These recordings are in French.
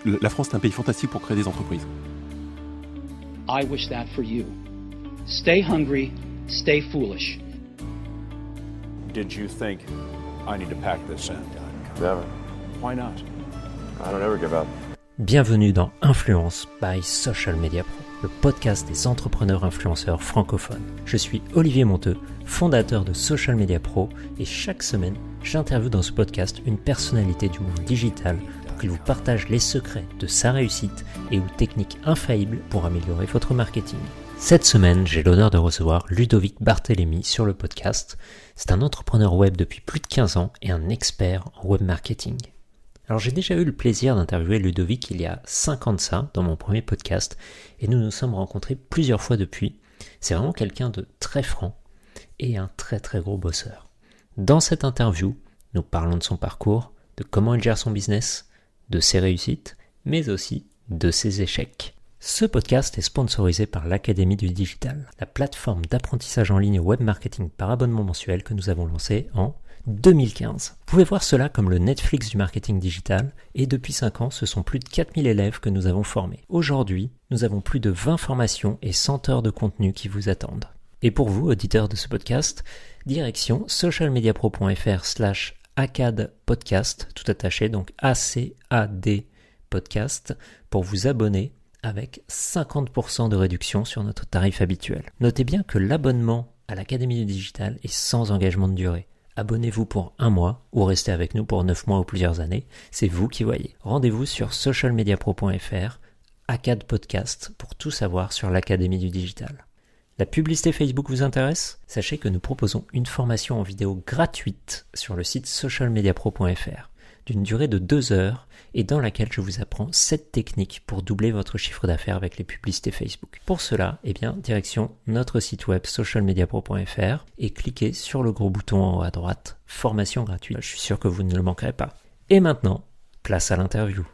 La France est un pays fantastique pour créer des entreprises. I wish that for you. Stay hungry, stay foolish. Did you think I need to pack this in? Never. Why not? I don't ever give up. Bienvenue dans Influence by Social Media Pro, le podcast des entrepreneurs influenceurs francophones. Je suis Olivier Monteux, fondateur de Social Media Pro, et chaque semaine, j'interviewe dans ce podcast une personnalité du monde digital pour qu'il vous partage les secrets de sa réussite et ou techniques infaillibles pour améliorer votre marketing. Cette semaine, j'ai l'honneur de recevoir Ludovic Barthélémy sur le podcast. C'est un entrepreneur web depuis plus de 15 ans et un expert en web marketing. Alors j'ai déjà eu le plaisir d'interviewer Ludovic il y a 5 ans de ça, dans mon premier podcast, et nous nous sommes rencontrés plusieurs fois depuis. C'est vraiment quelqu'un de très franc et un très très gros bosseur. Dans cette interview, nous parlons de son parcours, de comment il gère son business, de ses réussites, mais aussi de ses échecs. Ce podcast est sponsorisé par l'Académie du Digital, la plateforme d'apprentissage en ligne web marketing par abonnement mensuel que nous avons lancée en 2015. Vous pouvez voir cela comme le Netflix du marketing digital, et depuis 5 ans, ce sont plus de 4000 élèves que nous avons formés. Aujourd'hui, nous avons plus de 20 formations et 100 heures de contenu qui vous attendent. Et pour vous, auditeurs de ce podcast, direction socialmediapro.fr/acadpodcast, tout attaché, donc ACAD podcast, pour vous abonner avec 50% de réduction sur notre tarif habituel. Notez bien que l'abonnement à l'Académie du Digital est sans engagement de durée. Abonnez-vous pour 1 mois ou restez avec nous pour 9 mois ou plusieurs années, c'est vous qui voyez. Rendez-vous sur socialmediapro.fr, ACAD Podcast, pour tout savoir sur l'Académie du Digital. La publicité Facebook vous intéresse ? Sachez que nous proposons une formation en vidéo gratuite sur le site socialmediapro.fr d'une durée de 2 heures et dans laquelle je vous apprends 7 techniques pour doubler votre chiffre d'affaires avec les publicités Facebook. Pour cela, direction notre site web socialmediapro.fr et cliquez sur le gros bouton en haut à droite, formation gratuite. Je suis sûr que vous ne le manquerez pas. Et maintenant, place à l'interview.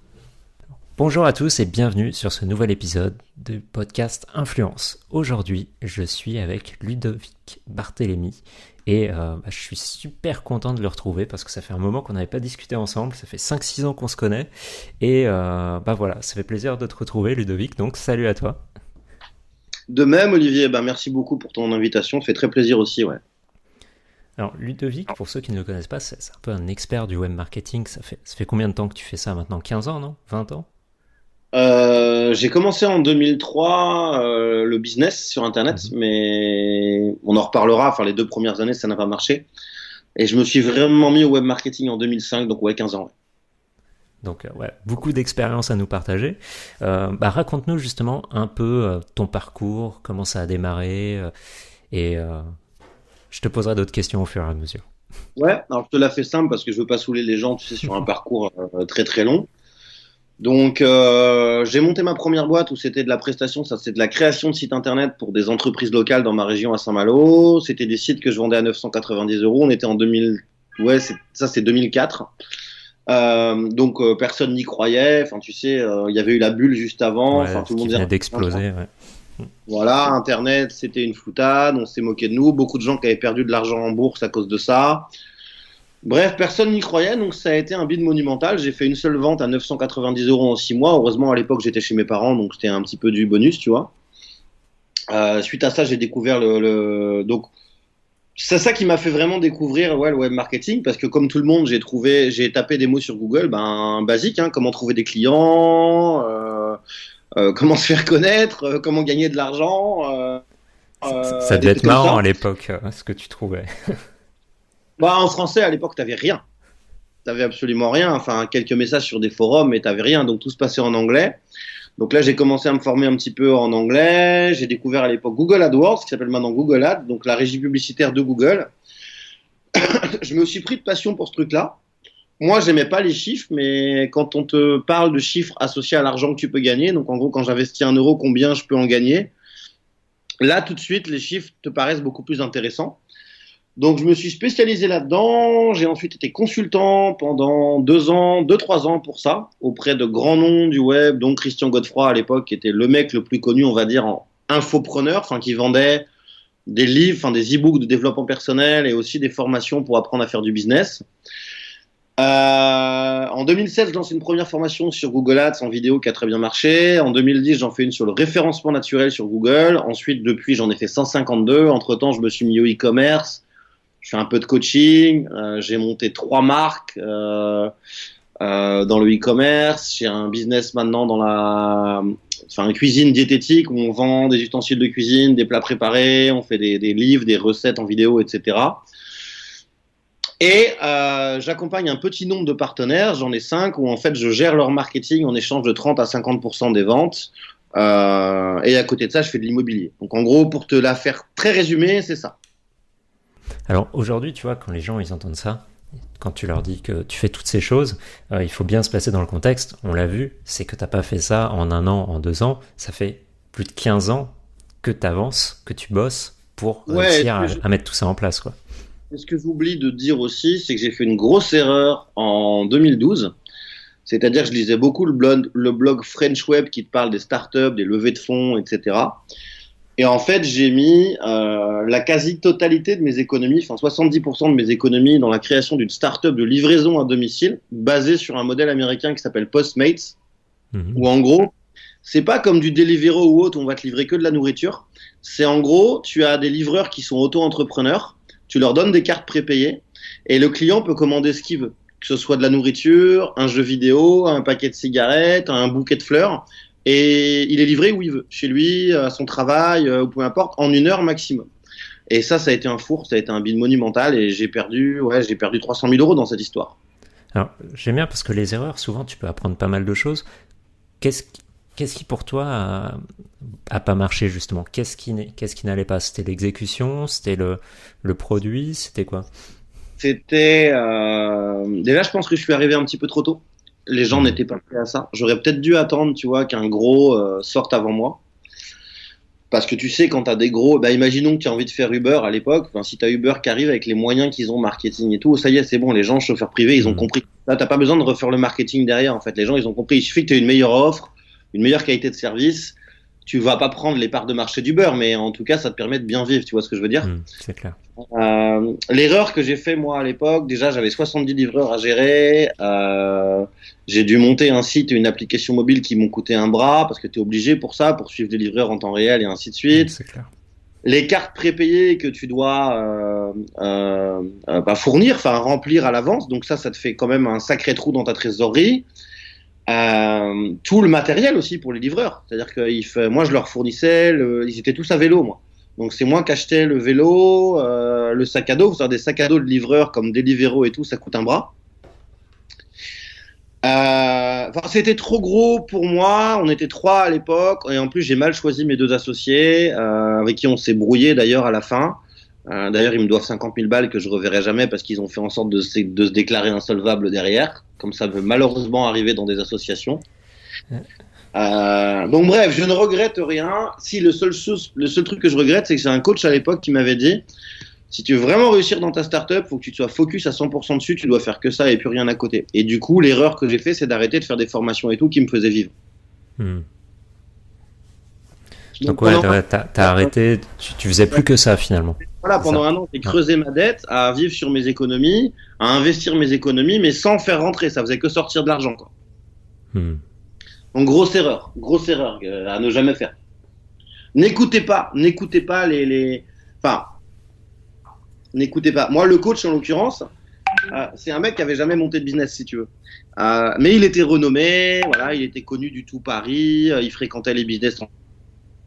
Bonjour à tous et bienvenue sur ce nouvel épisode du podcast Influence. Aujourd'hui, je suis avec Ludovic Barthélémy et je suis super content de le retrouver parce que ça fait un moment qu'on n'avait pas discuté ensemble, ça fait 5-6 ans qu'on se connaît et voilà, ça fait plaisir de te retrouver Ludovic, donc salut à toi. De même Olivier, merci beaucoup pour ton invitation, ça fait très plaisir aussi, ouais. Alors Ludovic, pour ceux qui ne le connaissent pas, c'est un peu un expert du web marketing, ça fait combien de temps que tu fais ça maintenant ? 15 ans, non ? 20 ans ? J'ai commencé en 2003 le business sur internet, mais on en reparlera. Enfin, les 2 premières années, ça n'a pas marché. Et je me suis vraiment mis au web marketing en 2005, donc 15 ans. Ouais. Donc beaucoup d'expérience à nous partager. Raconte-nous justement un peu ton parcours, comment ça a démarré, et je te poserai d'autres questions au fur et à mesure. Ouais, alors je te la fais simple parce que je veux pas saouler les gens, tu sais, sur un parcours très très long. Donc, j'ai monté ma première boîte où c'était de la prestation, ça c'est de la création de sites internet pour des entreprises locales dans ma région à Saint-Malo. C'était des sites que je vendais à 990 €. On était en 2000, c'est 2004. Donc personne n'y croyait. Enfin, tu sais, il y avait eu la bulle juste avant. Enfin, tout le monde venait d'exploser. Ouais. Voilà, Internet, c'était une foutade. On s'est moqué de nous. Beaucoup de gens qui avaient perdu de l'argent en bourse à cause de ça. Bref, personne n'y croyait, donc ça a été un bid monumental. J'ai fait une seule vente à 990 € en 6 mois. Heureusement, à l'époque, j'étais chez mes parents, donc c'était un petit peu du bonus, tu vois. Suite à ça, j'ai découvert donc, c'est ça qui m'a fait vraiment découvrir le web marketing, parce que comme tout le monde, j'ai tapé des mots sur Google, basique, comment trouver des clients, comment se faire connaître, comment gagner de l'argent. Ça devait être marrant à l'époque, ce que tu trouvais. En français, à l'époque, t'avais rien. T'avais absolument rien. Enfin, quelques messages sur des forums, mais t'avais rien. Donc, tout se passait en anglais. Donc là, j'ai commencé à me former un petit peu en anglais. J'ai découvert à l'époque Google AdWords, qui s'appelle maintenant Google Ads, donc la régie publicitaire de Google. Je me suis pris de passion pour ce truc-là. Moi, j'aimais pas les chiffres, mais quand on te parle de chiffres associés à l'argent que tu peux gagner, donc en gros, quand j'investis 1 €, combien je peux en gagner ? Là, tout de suite, les chiffres te paraissent beaucoup plus intéressants. Donc, je me suis spécialisé là-dedans. J'ai ensuite été consultant pendant 2-3 ans pour ça, auprès de grands noms du web, dont Christian Godefroy à l'époque, qui était le mec le plus connu, on va dire, en infopreneur, qui vendait des livres, des e-books de développement personnel et aussi des formations pour apprendre à faire du business. En 2007, je lance une première formation sur Google Ads en vidéo qui a très bien marché. En 2010, j'en fais une sur le référencement naturel sur Google. Ensuite, depuis, j'en ai fait 152. Entre-temps, je me suis mis au e-commerce. Je fais un peu de coaching. J'ai monté 3 marques dans le e-commerce. J'ai un business maintenant dans une cuisine diététique où on vend des ustensiles de cuisine, des plats préparés, on fait des livres, des recettes en vidéo, etc. Et j'accompagne un petit nombre de partenaires, j'en ai 5, où en fait je gère leur marketing en échange de 30 à 50% des ventes. Et à côté de ça, je fais de l'immobilier. Donc en gros, pour te la faire très résumée, c'est ça. Alors aujourd'hui, tu vois, quand les gens ils entendent ça, quand tu leur dis que tu fais toutes ces choses, il faut bien se placer dans le contexte. On l'a vu, c'est que tu n'as pas fait ça en 1 an, en 2 ans. Ça fait plus de 15 ans que tu avances, que tu bosses pour réussir à mettre tout ça en place, quoi. Et ce que j'oublie de dire aussi, c'est que j'ai fait une grosse erreur en 2012. C'est-à-dire que je lisais beaucoup le blog French Web qui te parle des startups, des levées de fonds, etc. Et en fait, j'ai mis la quasi-totalité de mes économies, enfin 70% de mes économies dans la création d'une startup de livraison à domicile basée sur un modèle américain qui s'appelle Postmates, où en gros, c'est pas comme du Deliveroo ou autre, on va te livrer que de la nourriture. C'est en gros, tu as des livreurs qui sont auto-entrepreneurs, tu leur donnes des cartes prépayées et le client peut commander ce qu'il veut, que ce soit de la nourriture, un jeu vidéo, un paquet de cigarettes, un bouquet de fleurs. Et il est livré où il veut, chez lui, à son travail, ou peu importe, en 1 heure maximum. Et ça a été un four, ça a été un bide monumental et j'ai perdu 300 000 euros dans cette histoire. Alors, j'aime bien parce que les erreurs, souvent, tu peux apprendre pas mal de choses. Qu'est-ce qui pour toi a pas marché, justement? Qu'est-ce qui n'allait pas? C'était l'exécution? C'était le produit? C'était quoi? C'était... Déjà, je pense que je suis arrivé un petit peu trop tôt. Les gens n'étaient pas prêts à ça. J'aurais peut-être dû attendre, tu vois, qu'un gros sorte avant moi. Parce que tu sais, quand tu as des gros... imaginons que tu as envie de faire Uber à l'époque. Si tu as Uber qui arrive avec les moyens qu'ils ont, marketing et tout, ça y est, c'est bon, les gens, chauffeurs privés, ils ont compris. Là, tu n'as pas besoin de refaire le marketing derrière, en fait. Les gens, ils ont compris. Il suffit que tu aies une meilleure offre, une meilleure qualité de service. Tu vas pas prendre les parts de marché d'Uber, mais en tout cas, ça te permet de bien vivre, tu vois ce que je veux dire? C'est clair. L'erreur que j'ai fait, moi, à l'époque, déjà, j'avais 70 livreurs à gérer. J'ai dû monter un site et une application mobile qui m'ont coûté un bras, parce que tu es obligé pour ça, pour suivre des livreurs en temps réel et ainsi de suite. C'est clair. Les cartes prépayées que tu dois fournir, enfin remplir à l'avance, donc ça te fait quand même un sacré trou dans ta trésorerie. Tout le matériel aussi pour les livreurs, c'est-à-dire que moi je leur fournissais, ils étaient tous à vélo, moi. Donc c'est moi qui achetais le vélo, le sac à dos. Vous savez, des sacs à dos de livreurs comme Deliveroo et tout, ça coûte un bras. C'était trop gros pour moi. On était 3 à l'époque et en plus j'ai mal choisi mes 2 associés avec qui on s'est brouillé d'ailleurs à la fin. D'ailleurs, ils me doivent 50 000 balles que je reverrai jamais parce qu'ils ont fait en sorte de se déclarer insolvable derrière, comme ça peut malheureusement arriver dans des associations. Donc bref, je ne regrette rien. Si le seul truc que je regrette, c'est que c'est un coach à l'époque qui m'avait dit, si tu veux vraiment réussir dans ta startup, faut que tu sois focus à 100% dessus, tu dois faire que ça et plus rien à côté. Et du coup, l'erreur que j'ai fait, c'est d'arrêter de faire des formations et tout qui me faisaient vivre. Donc ouais, t'as arrêté, tu faisais plus que ça finalement. Voilà, pendant 1 an, j'ai creusé ma dette à vivre sur mes économies, à investir mes économies, mais sans faire rentrer. Ça faisait que sortir de l'argent, quoi. Donc grosse erreur à ne jamais faire. N'écoutez pas n'écoutez pas. Moi, le coach en l'occurrence, c'est un mec qui avait jamais monté de business, si tu veux. Mais il était renommé, voilà, il était connu du tout Paris, il fréquentait les business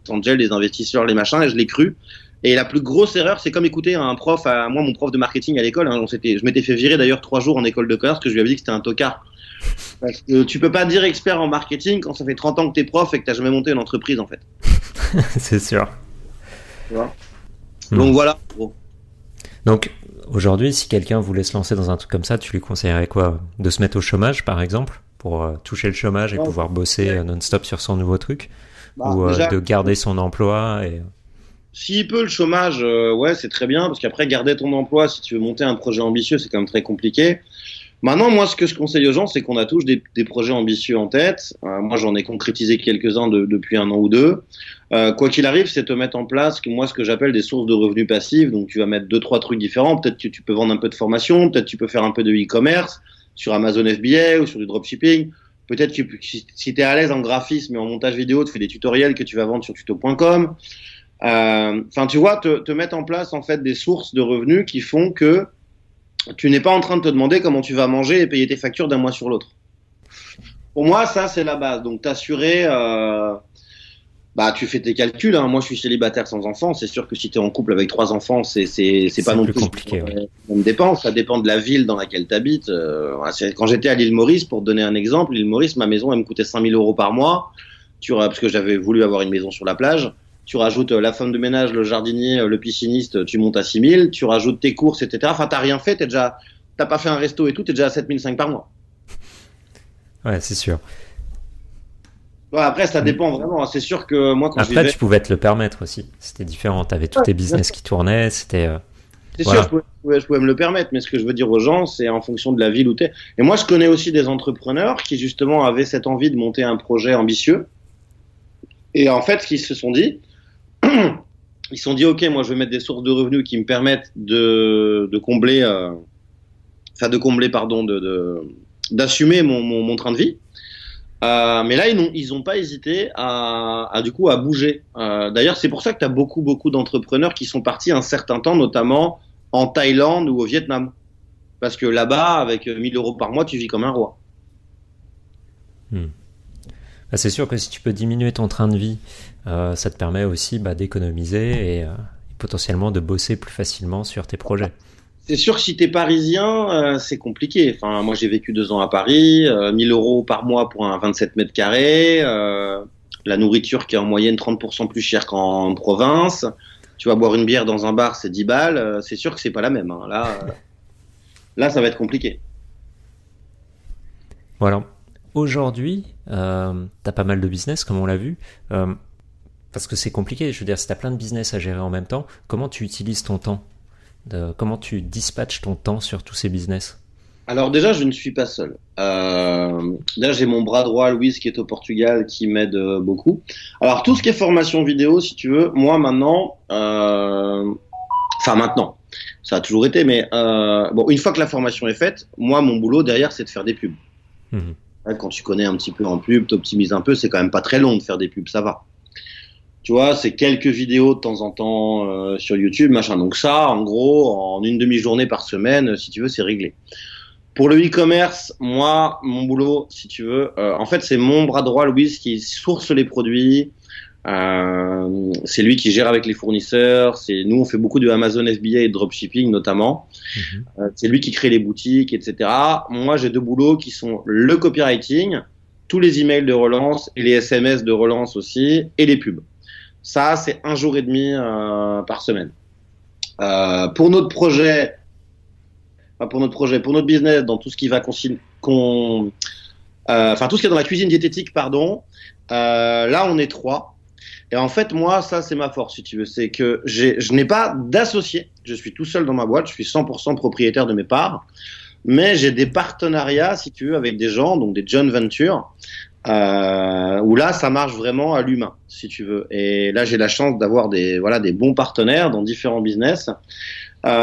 angels, les investisseurs, les machins, et je l'ai cru. Et la plus grosse erreur, c'est comme écouter un prof, moi, mon prof de marketing à l'école, je m'étais fait virer d'ailleurs 3 jours en école de commerce parce que je lui avais dit que c'était un tocard. Parce que tu peux pas dire expert en marketing quand ça fait 30 ans que t'es prof et que t'as jamais monté une entreprise, en fait. C'est sûr. Tu vois. Donc voilà, gros. Donc aujourd'hui, si quelqu'un voulait se lancer dans un truc comme ça, tu lui conseillerais quoi? De se mettre au chômage, par exemple, pour toucher le chômage et pouvoir bosser non-stop sur son nouveau truc, ou déjà, de garder son emploi et... S'il peut, le chômage, ouais, c'est très bien, parce qu'après, garder ton emploi, si tu veux monter un projet ambitieux, c'est quand même très compliqué. Maintenant, moi, ce que je conseille aux gens, c'est qu'on a tous des projets ambitieux en tête. Moi, j'en ai concrétisé quelques-uns depuis 1 an ou 2. Quoi qu'il arrive, c'est te mettre en place, ce que j'appelle des sources de revenus passifs. Donc, tu vas mettre 2-3 trucs différents. Peut-être que tu peux vendre un peu de formation, peut-être que tu peux faire un peu de e-commerce, sur Amazon FBA ou sur du dropshipping. Peut-être que si tu es à l'aise en graphisme et en montage vidéo, tu fais des tutoriels que tu vas vendre sur tuto.com. Enfin, tu vois, te mettre en place en fait des sources de revenus qui font que tu n'es pas en train de te demander comment tu vas manger et payer tes factures d'un mois sur l'autre. Pour moi, ça, c'est la base. Donc, t'assurer, tu fais tes calculs. Hein. Moi, je suis célibataire sans enfants. C'est sûr que si tu es en couple avec 3 enfants, c'est pas non plus compliqué. Même dépense. Ça dépend de la ville dans laquelle tu habites. Quand j'étais à l'île Maurice, pour te donner un exemple, l'île Maurice, ma maison, elle me coûtait 5 000 € par mois. Parce que j'avais voulu avoir une maison sur la plage. Tu rajoutes la femme de ménage, le jardinier, le pisciniste, tu montes à 6 000. Tu rajoutes tes courses, etc. Enfin, t'as rien fait. T'as pas fait un resto et tout. T'es déjà à 7 500 par mois. Ouais, c'est sûr. Ouais, après, ça dépend vraiment. C'est sûr que moi, quand après, tu pouvais te le permettre aussi. C'était différent. T'avais tous tes business qui tournaient. C'était. C'est sûr, je pouvais me le permettre. Mais ce que je veux dire aux gens, c'est en fonction de la ville où t'es. Et moi, je connais aussi des entrepreneurs qui justement avaient cette envie de monter un projet ambitieux. Et en fait, ce qu'ils se sont dit, ils se sont dit, ok, moi, je vais mettre des sources de revenus qui me permettent de combler, d'assumer mon train de vie. Mais là, ils n'ont pas hésité à bouger. D'ailleurs, c'est pour ça que tu as beaucoup d'entrepreneurs qui sont partis un certain temps, notamment en Thaïlande ou au Vietnam. Parce que là-bas, avec 1 000 € par mois, tu vis comme un roi. C'est sûr que si tu peux diminuer ton train de vie, ça te permet aussi d'économiser et potentiellement de bosser plus facilement sur tes projets. C'est sûr que si t'es parisien, c'est compliqué. Enfin, moi, j'ai vécu 2 ans à Paris, 1 000 € par mois pour un 27 mètres carrés, la nourriture qui est en moyenne 30% plus chère qu'en province. Tu vas boire une bière dans un bar, c'est 10 balles. C'est sûr que c'est pas la même. Hein. Là, ça va être compliqué. Voilà. Aujourd'hui, t'as pas mal de business, comme on l'a vu. Parce que c'est compliqué. Je veux dire, si t'as plein de business à gérer en même temps, comment tu utilises ton temps ? Comment tu dispatches ton temps sur tous ces business ? Alors déjà, je ne suis pas seul. Là, j'ai mon bras droit, Louis, qui est au Portugal, qui m'aide beaucoup. Alors, tout ce qui est formation vidéo, si tu veux, moi maintenant, maintenant, ça a toujours été, mais une fois que la formation est faite, moi, mon boulot derrière, c'est de faire des pubs. Quand tu connais un petit peu en pub, t'optimises un peu, c'est quand même pas très long de faire des pubs, ça va. Tu vois, c'est quelques vidéos de temps en temps sur YouTube, machin. Donc ça, en gros, en une demi-journée par semaine, si tu veux, c'est réglé. Pour le e-commerce, moi, mon boulot, si tu veux, en fait, c'est mon bras droit, Louis, qui source les produits. C'est lui qui gère avec les fournisseurs. Nous, on fait beaucoup de Amazon FBA et de dropshipping notamment. C'est lui qui crée les boutiques, etc. Moi, j'ai 2 boulots qui sont le copywriting, tous les emails de relance et les SMS de relance aussi, et les pubs. Ça, c'est 1 jour et demi par semaine. Pour notre business, dans tout ce qui va tout ce qui est dans la cuisine diététique, là, on est 3. Et en fait, moi, ça, c'est ma force, si tu veux. C'est que je n'ai pas d'associé. Je suis tout seul dans ma boîte. Je suis 100% propriétaire de mes parts. Mais j'ai des partenariats, si tu veux, avec des gens, donc des joint ventures, où là, ça marche vraiment à l'humain, si tu veux. Et là, j'ai la chance d'avoir des bons partenaires dans différents business.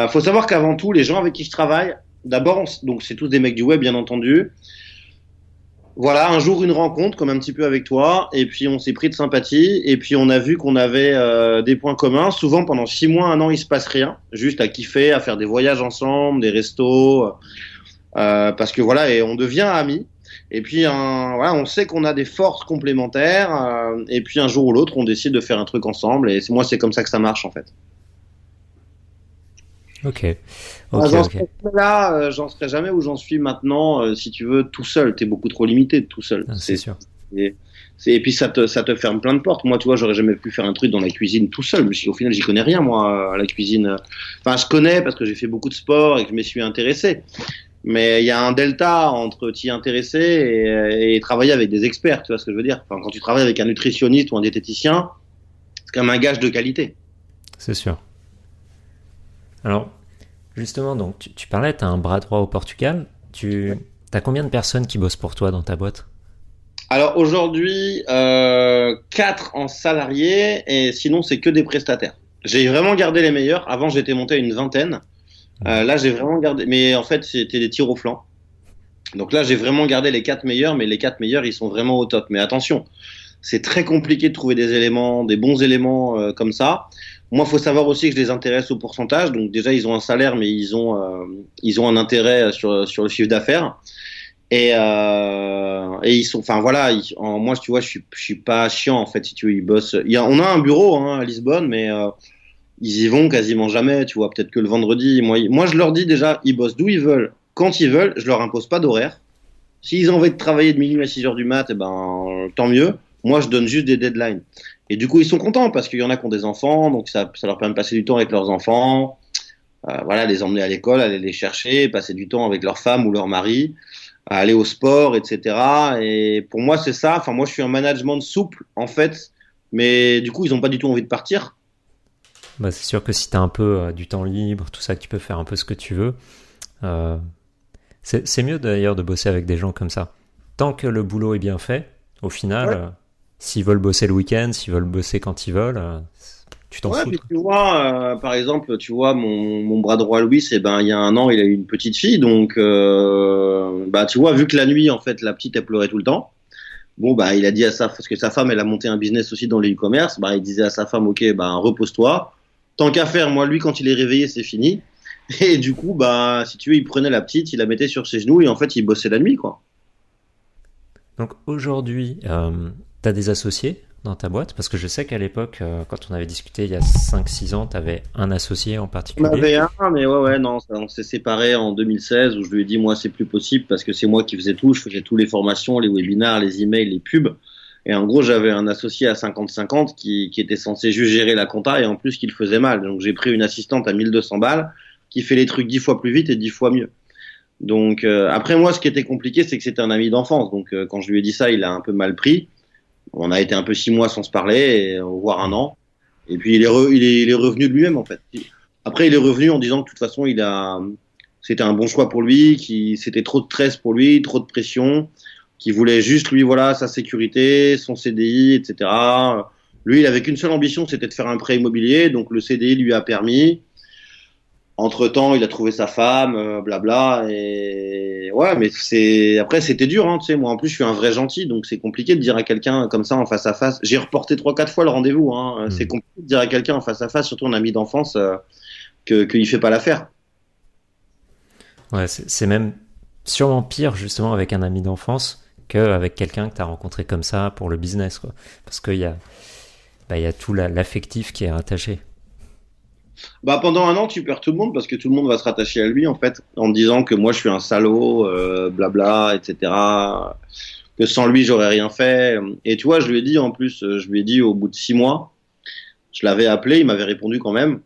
Faut savoir qu'avant tout, les gens avec qui je travaille, d'abord, donc c'est tous des mecs du web, bien entendu. Voilà, un jour, une rencontre, comme un petit peu avec toi, et puis on s'est pris de sympathie, et puis on a vu qu'on avait des points communs. Souvent, pendant 6 mois, 1 an, il se passe rien, juste à kiffer, à faire des voyages ensemble, des restos, parce que voilà, et on devient amis. Et puis, on sait qu'on a des forces complémentaires, et puis un jour ou l'autre, on décide de faire un truc ensemble, et moi, c'est comme ça que ça marche, en fait. Ok. Là, j'en serais jamais où j'en suis maintenant, si tu veux, tout seul. T'es beaucoup trop limité tout seul. C'est sûr. Et puis ça te ferme plein de portes. Moi, tu vois, j'aurais jamais pu faire un truc dans la cuisine tout seul. Au final, j'y connais rien, moi, à la cuisine. Enfin, je connais parce que j'ai fait beaucoup de sport et que je m'y suis intéressé. Mais il y a un delta entre t'y intéresser et travailler avec des experts, tu vois ce que je veux dire. Enfin, quand tu travailles avec un nutritionniste ou un diététicien, c'est comme un gage de qualité. C'est sûr. Alors, justement, donc, tu parlais, tu as un bras droit au Portugal. Tu as combien de personnes qui bossent pour toi dans ta boîte ? Alors aujourd'hui, 4 en salariés et sinon c'est que des prestataires. J'ai vraiment gardé les meilleurs. Avant j'étais monté à une 20aine. Là j'ai vraiment gardé, mais en fait c'était des tirs au flanc. Donc là, j'ai vraiment gardé les 4 meilleurs, mais les 4 meilleurs, ils sont vraiment au top. Mais attention, c'est très compliqué de trouver des éléments, des bons éléments comme ça. Moi, il faut savoir aussi que je les intéresse au pourcentage. Donc déjà, ils ont un salaire, mais ils ont un intérêt sur le chiffre d'affaires. Et ils sont, enfin voilà, moi, tu vois, je suis pas chiant en fait. Si tu veux, ils bossent. On a un bureau à Lisbonne, mais ils y vont quasiment jamais. Tu vois, peut-être que le vendredi. Moi, je leur dis déjà, ils bossent d'où ils veulent, quand ils veulent. Je leur impose pas d'horaire. S'ils ont envie de travailler de minuit à 6 heures du mat, tant mieux. Moi, je donne juste des deadlines. Et du coup, ils sont contents parce qu'il y en a qui ont des enfants, donc ça leur permet de passer du temps avec leurs enfants. Voilà, les emmener à l'école, aller les chercher, passer du temps avec leur femme ou leur mari, aller au sport, etc. Et pour moi, c'est ça. Enfin, moi, je suis un management souple, en fait. Mais du coup, ils n'ont pas du tout envie de partir. Bah, c'est sûr que si tu as un peu du temps libre, tout ça, que tu peux faire un peu ce que tu veux, c'est mieux d'ailleurs de bosser avec des gens comme ça. Tant que le boulot est bien fait, au final, ouais. S'ils veulent bosser le week-end, s'ils veulent bosser quand ils veulent, tu t'en fous. Puis tu vois, par exemple, tu vois, mon bras droit Louis, il y a 1 an, il a eu une petite fille, donc tu vois, vu que la nuit, en fait, la petite, elle pleurait tout le temps. Bon, il a dit à parce que sa femme, elle a monté un business aussi dans le e-commerce, il disait à sa femme, ok, repose-toi. Tant qu'à faire, moi, lui, quand il est réveillé, c'est fini. Et du coup, si tu veux, il prenait la petite, il la mettait sur ses genoux et en fait, il bossait la nuit, quoi. Donc aujourd'hui, tu as des associés dans ta boîte? Parce que je sais qu'à l'époque, quand on avait discuté il y a 5-6 ans, tu avais un associé en particulier. On avait un, mais non, on s'est séparés en 2016 où je lui ai dit, moi, c'est plus possible parce que c'est moi qui faisais tout. Je faisais toutes les formations, les webinars, les emails, les pubs. Et en gros, j'avais un associé à 50-50 qui était censé juste gérer la compta et en plus qui le faisait mal. Donc, j'ai pris une assistante à 1200 balles qui fait les trucs 10 fois plus vite et 10 fois mieux. Donc, après, moi, ce qui était compliqué, c'est que c'était un ami d'enfance. Donc, quand je lui ai dit ça, il a un peu mal pris. On a été un peu 6 mois sans se parler, voire 1 an. Et puis, il est revenu de lui-même, en fait. Après, il est revenu en disant que de toute façon, c'était un bon choix pour lui, c'était trop de stress pour lui, trop de pression, qu'il voulait juste, lui, voilà, sa sécurité, son CDI, etc. Lui, il avait qu'une seule ambition, c'était de faire un prêt immobilier. Donc, le CDI lui a permis. Entre-temps, il a trouvé sa femme, blabla, et ouais, mais après, c'était dur, tu sais, moi, en plus, je suis un vrai gentil, donc c'est compliqué de dire à quelqu'un comme ça en face à face. J'ai reporté 3-4 fois le rendez-vous, C'est compliqué de dire à quelqu'un en face à face, surtout un ami d'enfance, qu'il fait pas l'affaire. Ouais, c'est même sûrement pire, justement, avec un ami d'enfance qu'avec quelqu'un que tu as rencontré comme ça pour le business, quoi. Parce qu'il y a tout l'affectif qui est rattaché. Pendant 1 an, tu perds tout le monde parce que tout le monde va se rattacher à lui, en fait, en disant que moi, je suis un salaud, blabla, etc. Que sans lui, j'aurais rien fait. Et tu vois, je lui ai dit au bout de 6 mois, je l'avais appelé, il m'avait répondu quand même.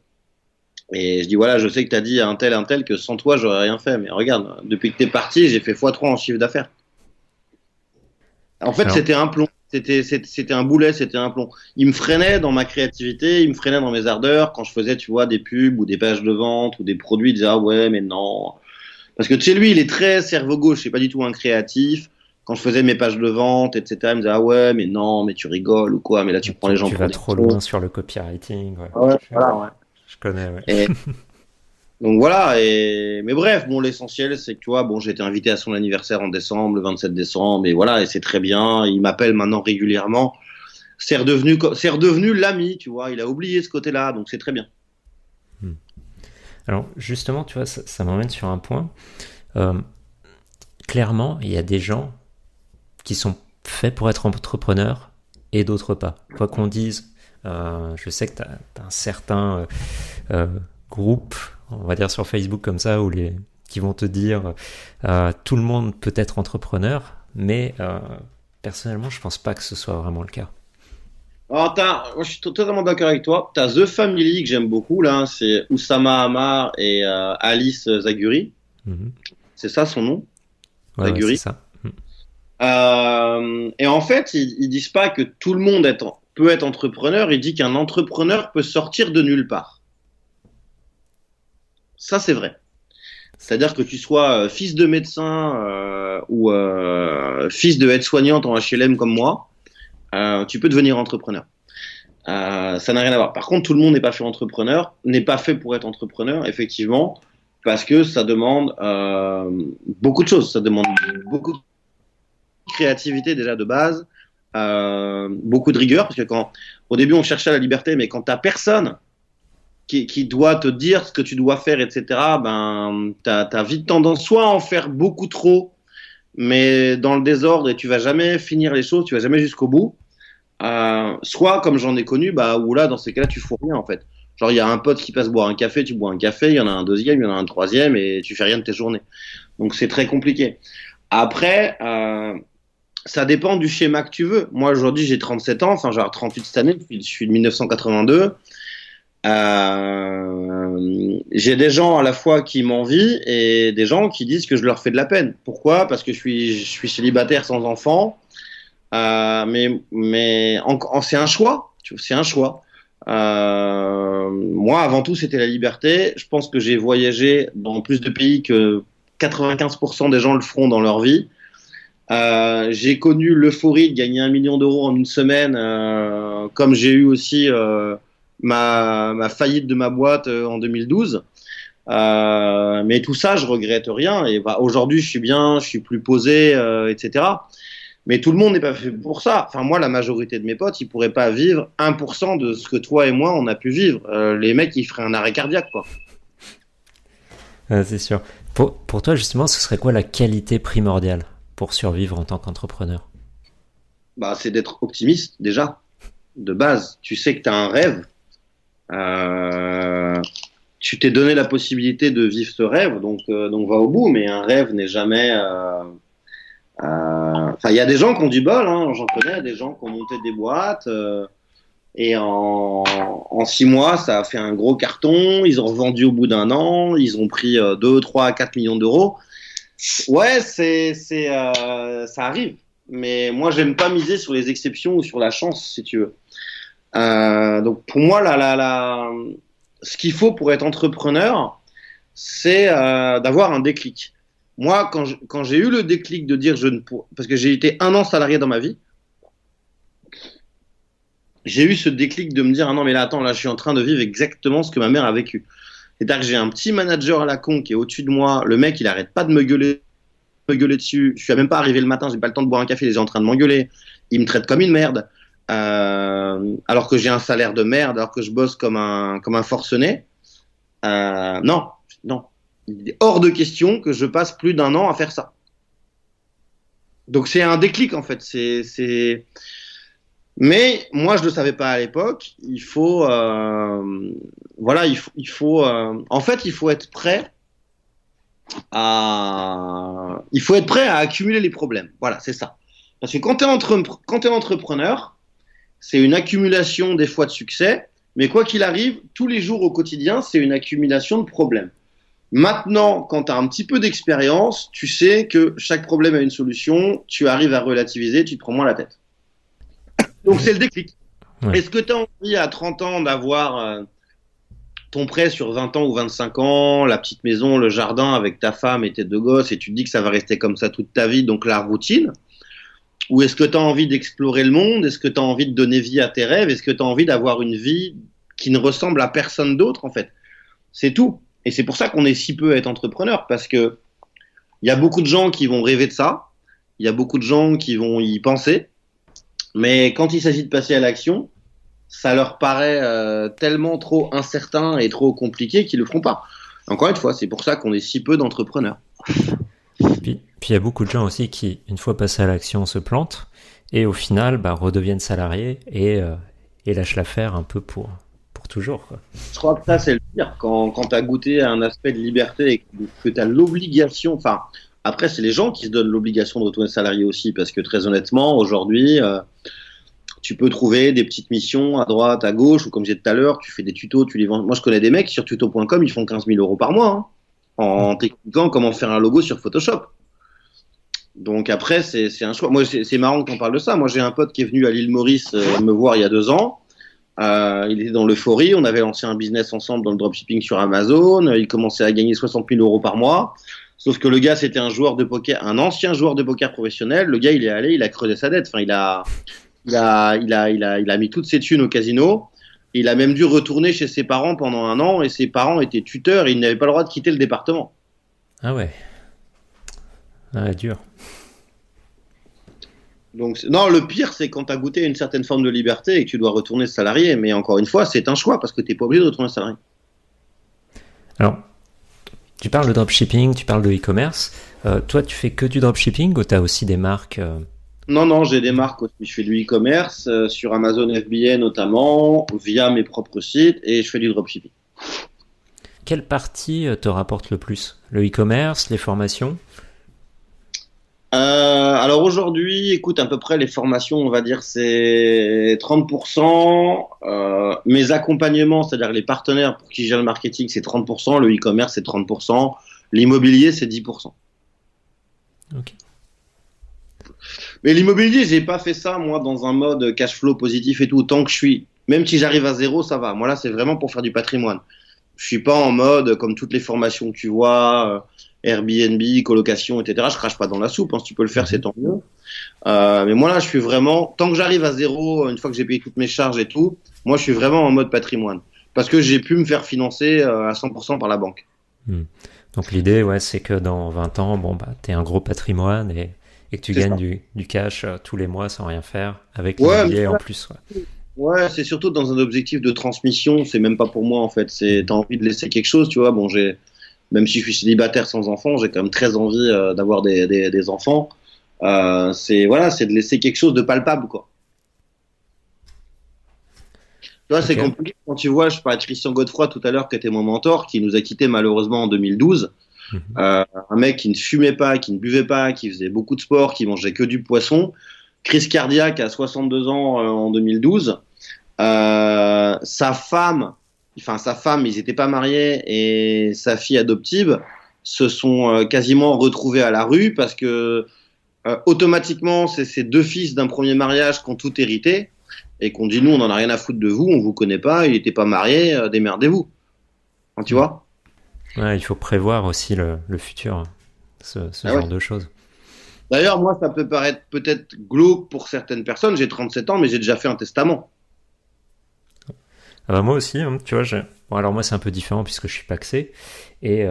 Et je dis, voilà, je sais que tu as dit à un tel que sans toi, j'aurais rien fait. Mais regarde, depuis que tu es parti, j'ai fait x3 en chiffre d'affaires. En fait, c'était un plomb. C'était un boulet, c'était un plomb. Il me freinait dans ma créativité, il me freinait dans mes ardeurs. Quand je faisais, tu vois, des pubs ou des pages de vente ou des produits, il disait, ah ouais, mais non. Parce que tu sais, lui, il est très cerveau gauche, c'est pas du tout un créatif. Quand je faisais mes pages de vente, etc., il me disait, ah ouais, mais non, mais tu rigoles ou quoi, mais là, tu prends les gens pour des trop loin sur le copywriting. Ouais, voilà, ouais. Je connais, ouais. Donc voilà, mais bref, l'essentiel, c'est que tu vois, j'ai été invité à son anniversaire en décembre, le 27 décembre, et voilà, et c'est très bien. Il m'appelle maintenant régulièrement. C'est redevenu l'ami, tu vois. Il a oublié ce côté-là, donc c'est très bien. Alors, justement, tu vois, ça m'emmène sur un point. Clairement, il y a des gens qui sont faits pour être entrepreneurs et d'autres pas. Quoi qu'on dise, je sais que tu as un certain groupe, on va dire sur Facebook comme ça, qui vont te dire tout le monde peut être entrepreneur, mais personnellement, je pense pas que ce soit vraiment le cas. Alors, moi, je suis totalement d'accord avec toi. Tu as The Family que j'aime beaucoup, là, c'est Oussama Hamar et Alice Zaguri. Mm-hmm. C'est ça son nom? Ouais, Zaguri. Ouais, c'est ça. Et en fait, ils disent pas que tout le monde peut être entrepreneur, ils disent qu'un entrepreneur peut sortir de nulle part. Ça, c'est vrai. C'est-à-dire que tu sois fils de médecin ou fils de aide-soignante en HLM comme moi, tu peux devenir entrepreneur. Ça n'a rien à voir. Par contre, tout le monde n'est pas fait pour être entrepreneur, effectivement. parce que ça demande beaucoup de choses. Ça demande beaucoup de créativité déjà de base, beaucoup de rigueur, parce que au début on cherchait la liberté, mais quand t'as personne qui doit te dire ce que tu dois faire, etc., ben t'as vite tendance soit à en faire beaucoup trop, mais dans le désordre, et tu vas jamais finir les choses, tu vas jamais jusqu'au bout. Soit comme j'en ai connu, où là dans ces cas-là tu fous rien en fait. Genre il y a un pote qui passe boire un café, tu bois un café, il y en a un deuxième, il y en a un troisième, et tu fais rien de tes journées. Donc c'est très compliqué. Après, ça dépend du schéma que tu veux. Moi aujourd'hui j'ai 37 ans, enfin j'ai 38 cette année, je suis de 1982. J'ai des gens à la fois qui m'envient et des gens qui disent que je leur fais de la peine. Pourquoi ? Parce que je suis célibataire sans enfant. Mais c'est un choix. C'est un choix. Moi, avant tout, c'était la liberté. Je pense que j'ai voyagé dans plus de pays que 95% des gens le feront dans leur vie. J'ai connu l'euphorie de gagner 1 million d'euros en une semaine, comme j'ai eu aussi ma faillite de ma boîte en 2012. Mais tout ça, je regrette rien. Et aujourd'hui, je suis bien, je suis plus posé, etc. Mais tout le monde n'est pas fait pour ça. Enfin, moi, la majorité de mes potes, ils pourraient pas vivre 1% de ce que toi et moi, on a pu vivre. Les mecs, ils feraient un arrêt cardiaque, quoi. C'est sûr. Pour toi, justement, ce serait quoi la qualité primordiale pour survivre en tant qu'entrepreneur ? C'est d'être optimiste, déjà. De base, tu sais que tu as un rêve. Tu t'es donné la possibilité de vivre ce rêve, donc va au bout. Mais un rêve n'est jamais... il y a des gens qui ont du bol, hein, j'en connais, des gens qui ont monté des boîtes et en 6 mois, ça a fait un gros carton. Ils ont revendu au bout d'1 an, ils ont pris 2, 3, 4 millions d'euros. Ouais, ça arrive. Mais moi, j'aime pas miser sur les exceptions ou sur la chance, si tu veux. Donc pour moi, ce qu'il faut pour être entrepreneur, c'est d'avoir un déclic. Moi, quand j'ai eu le déclic de dire parce que j'ai été 1 an salarié dans ma vie, j'ai eu ce déclic de me dire, ah non, mais là, attends, là, je suis en train de vivre exactement ce que ma mère a vécu. C'est-à-dire que j'ai un petit manager à la con qui est au-dessus de moi. Le mec, il arrête pas de me gueuler dessus. Je suis même pas arrivé le matin, j'ai pas le temps de boire un café, il est en train de m'engueuler. Il me traite comme une merde. Alors que j'ai un salaire de merde, alors que je bosse comme un forcené. Non. Il est hors de question que je passe plus d'1 an à faire ça. Donc c'est un déclic en fait. Mais moi je le savais pas à l'époque. Il faut, en fait, il faut être prêt à accumuler les problèmes. Voilà, c'est ça. Parce que quand t'es entrepreneur, c'est une accumulation des fois de succès, mais quoi qu'il arrive, tous les jours au quotidien, c'est une accumulation de problèmes. Maintenant, quand tu as un petit peu d'expérience, tu sais que chaque problème a une solution, tu arrives à relativiser, tu te prends moins la tête. Donc c'est le déclic. Ouais. Est-ce que tu as envie à 30 ans d'avoir ton prêt sur 20 ans ou 25 ans, la petite maison, le jardin avec ta femme et tes 2 gosses, et tu te dis que ça va rester comme ça toute ta vie, donc la routine? Ou est-ce que tu as envie d'explorer le monde? Est-ce que tu as envie de donner vie à tes rêves? Est-ce que tu as envie d'avoir une vie qui ne ressemble à personne d'autre, en fait? C'est tout. Et c'est pour ça qu'on est si peu à être entrepreneur, parce que il y a beaucoup de gens qui vont rêver de ça, il y a beaucoup de gens qui vont y penser, mais quand il s'agit de passer à l'action, ça leur paraît tellement trop incertain et trop compliqué qu'ils le feront pas. Encore une fois, c'est pour ça qu'on est si peu d'entrepreneurs. Puis il y a beaucoup de gens aussi qui, une fois passés à l'action, se plantent et au final redeviennent salariés et lâchent l'affaire un peu pour toujours, quoi. Je crois que ça, c'est le pire. Quand tu as goûté à un aspect de liberté et que tu as l'obligation... Enfin, après, c'est les gens qui se donnent l'obligation de retourner salarié aussi, parce que très honnêtement, aujourd'hui, tu peux trouver des petites missions à droite, à gauche, ou comme j'ai dit tout à l'heure, tu fais des tutos, tu les vends. Moi, je connais des mecs sur tuto.com, ils font 15 000 euros par mois, hein, en t'expliquant comment faire un logo sur Photoshop. Donc après, c'est un choix. Moi, c'est marrant que tu en parles de ça. Moi, j'ai un pote qui est venu à l'île Maurice me voir il y a 2 ans. Il était dans l'euphorie, on avait lancé un business ensemble dans le dropshipping sur Amazon, il commençait à gagner 60 000 euros par mois, sauf que le gars c'était un joueur de poker, un ancien joueur de poker professionnel, le gars il est allé, il a creusé sa dette, enfin il a mis toutes ses thunes au casino, Il a même dû retourner chez ses parents pendant 1 an et ses parents étaient tuteurs et il n'avait pas le droit de quitter le département. Ah ouais. Ah, dur. Donc, non, le pire, c'est quand tu as goûté une certaine forme de liberté et que tu dois retourner salarié. Mais encore une fois, c'est un choix parce que tu n'es pas obligé de retourner salarié. Alors, tu parles de dropshipping, tu parles de e-commerce. Toi, tu fais que du dropshipping ou tu as aussi des marques Non, j'ai des marques aussi. Je fais du e-commerce sur Amazon FBA notamment, via mes propres sites et je fais du dropshipping. Quelle partie te rapporte le plus? Le e-commerce, les formations? Alors aujourd'hui, écoute, à peu près les formations, on va dire c'est 30%. Mes accompagnements, c'est-à-dire les partenaires pour qui je gère le marketing, c'est 30%. Le e-commerce, c'est 30%. L'immobilier, c'est 10%. Ok. Mais l'immobilier, j'ai pas fait ça, moi, dans un mode cash flow positif et tout. Tant que je suis, même si j'arrive à 0, ça va. Moi, là, c'est vraiment pour faire du patrimoine. Je suis pas en mode, comme toutes les formations que tu vois, Airbnb, colocation, etc. Je crache pas dans la soupe, hein. Si tu peux le faire, c'est tant mieux. Mais moi, là, je suis vraiment, tant que j'arrive à 0, une fois que j'ai payé toutes mes charges et tout, moi, je suis vraiment en mode patrimoine. Parce que j'ai pu me faire financer à 100% par la banque. Donc l'idée, ouais, c'est que dans 20 ans, bon, bah, t'es un gros patrimoine et que tu gagnes du cash tous les mois sans rien faire, avec l'immobilier en plus. Ouais. Ouais, c'est surtout dans un objectif de transmission. C'est même pas pour moi, en fait. T'as envie de laisser quelque chose, tu vois. Bon, même si je suis célibataire sans enfants, j'ai quand même très envie d'avoir des enfants. C'est de laisser quelque chose de palpable, quoi. Tu vois, c'est compliqué quand tu vois, je parlais de Christian Godefroy tout à l'heure, qui était mon mentor, qui nous a quittés malheureusement en 2012. Un mec qui ne fumait pas, qui ne buvait pas, qui faisait beaucoup de sport, qui mangeait que du poisson. Crise cardiaque à 62 ans en 2012. Sa femme, ils n'étaient pas mariés et sa fille adoptive se sont quasiment retrouvés à la rue parce que automatiquement, c'est ces 2 fils d'un premier mariage qui ont tout hérité et qu'on dit nous, on n'en a rien à foutre de vous, on vous connaît pas, il n'était pas marié, démerdez-vous. Enfin, tu vois ? Ouais, il faut prévoir aussi le futur, ce genre de choses. D'ailleurs, moi, ça peut paraître peut-être glauque pour certaines personnes. J'ai 37 ans, mais j'ai déjà fait un testament. Ah bah moi aussi, hein, tu vois. Bon, alors moi, c'est un peu différent puisque je suis pacsé. Mais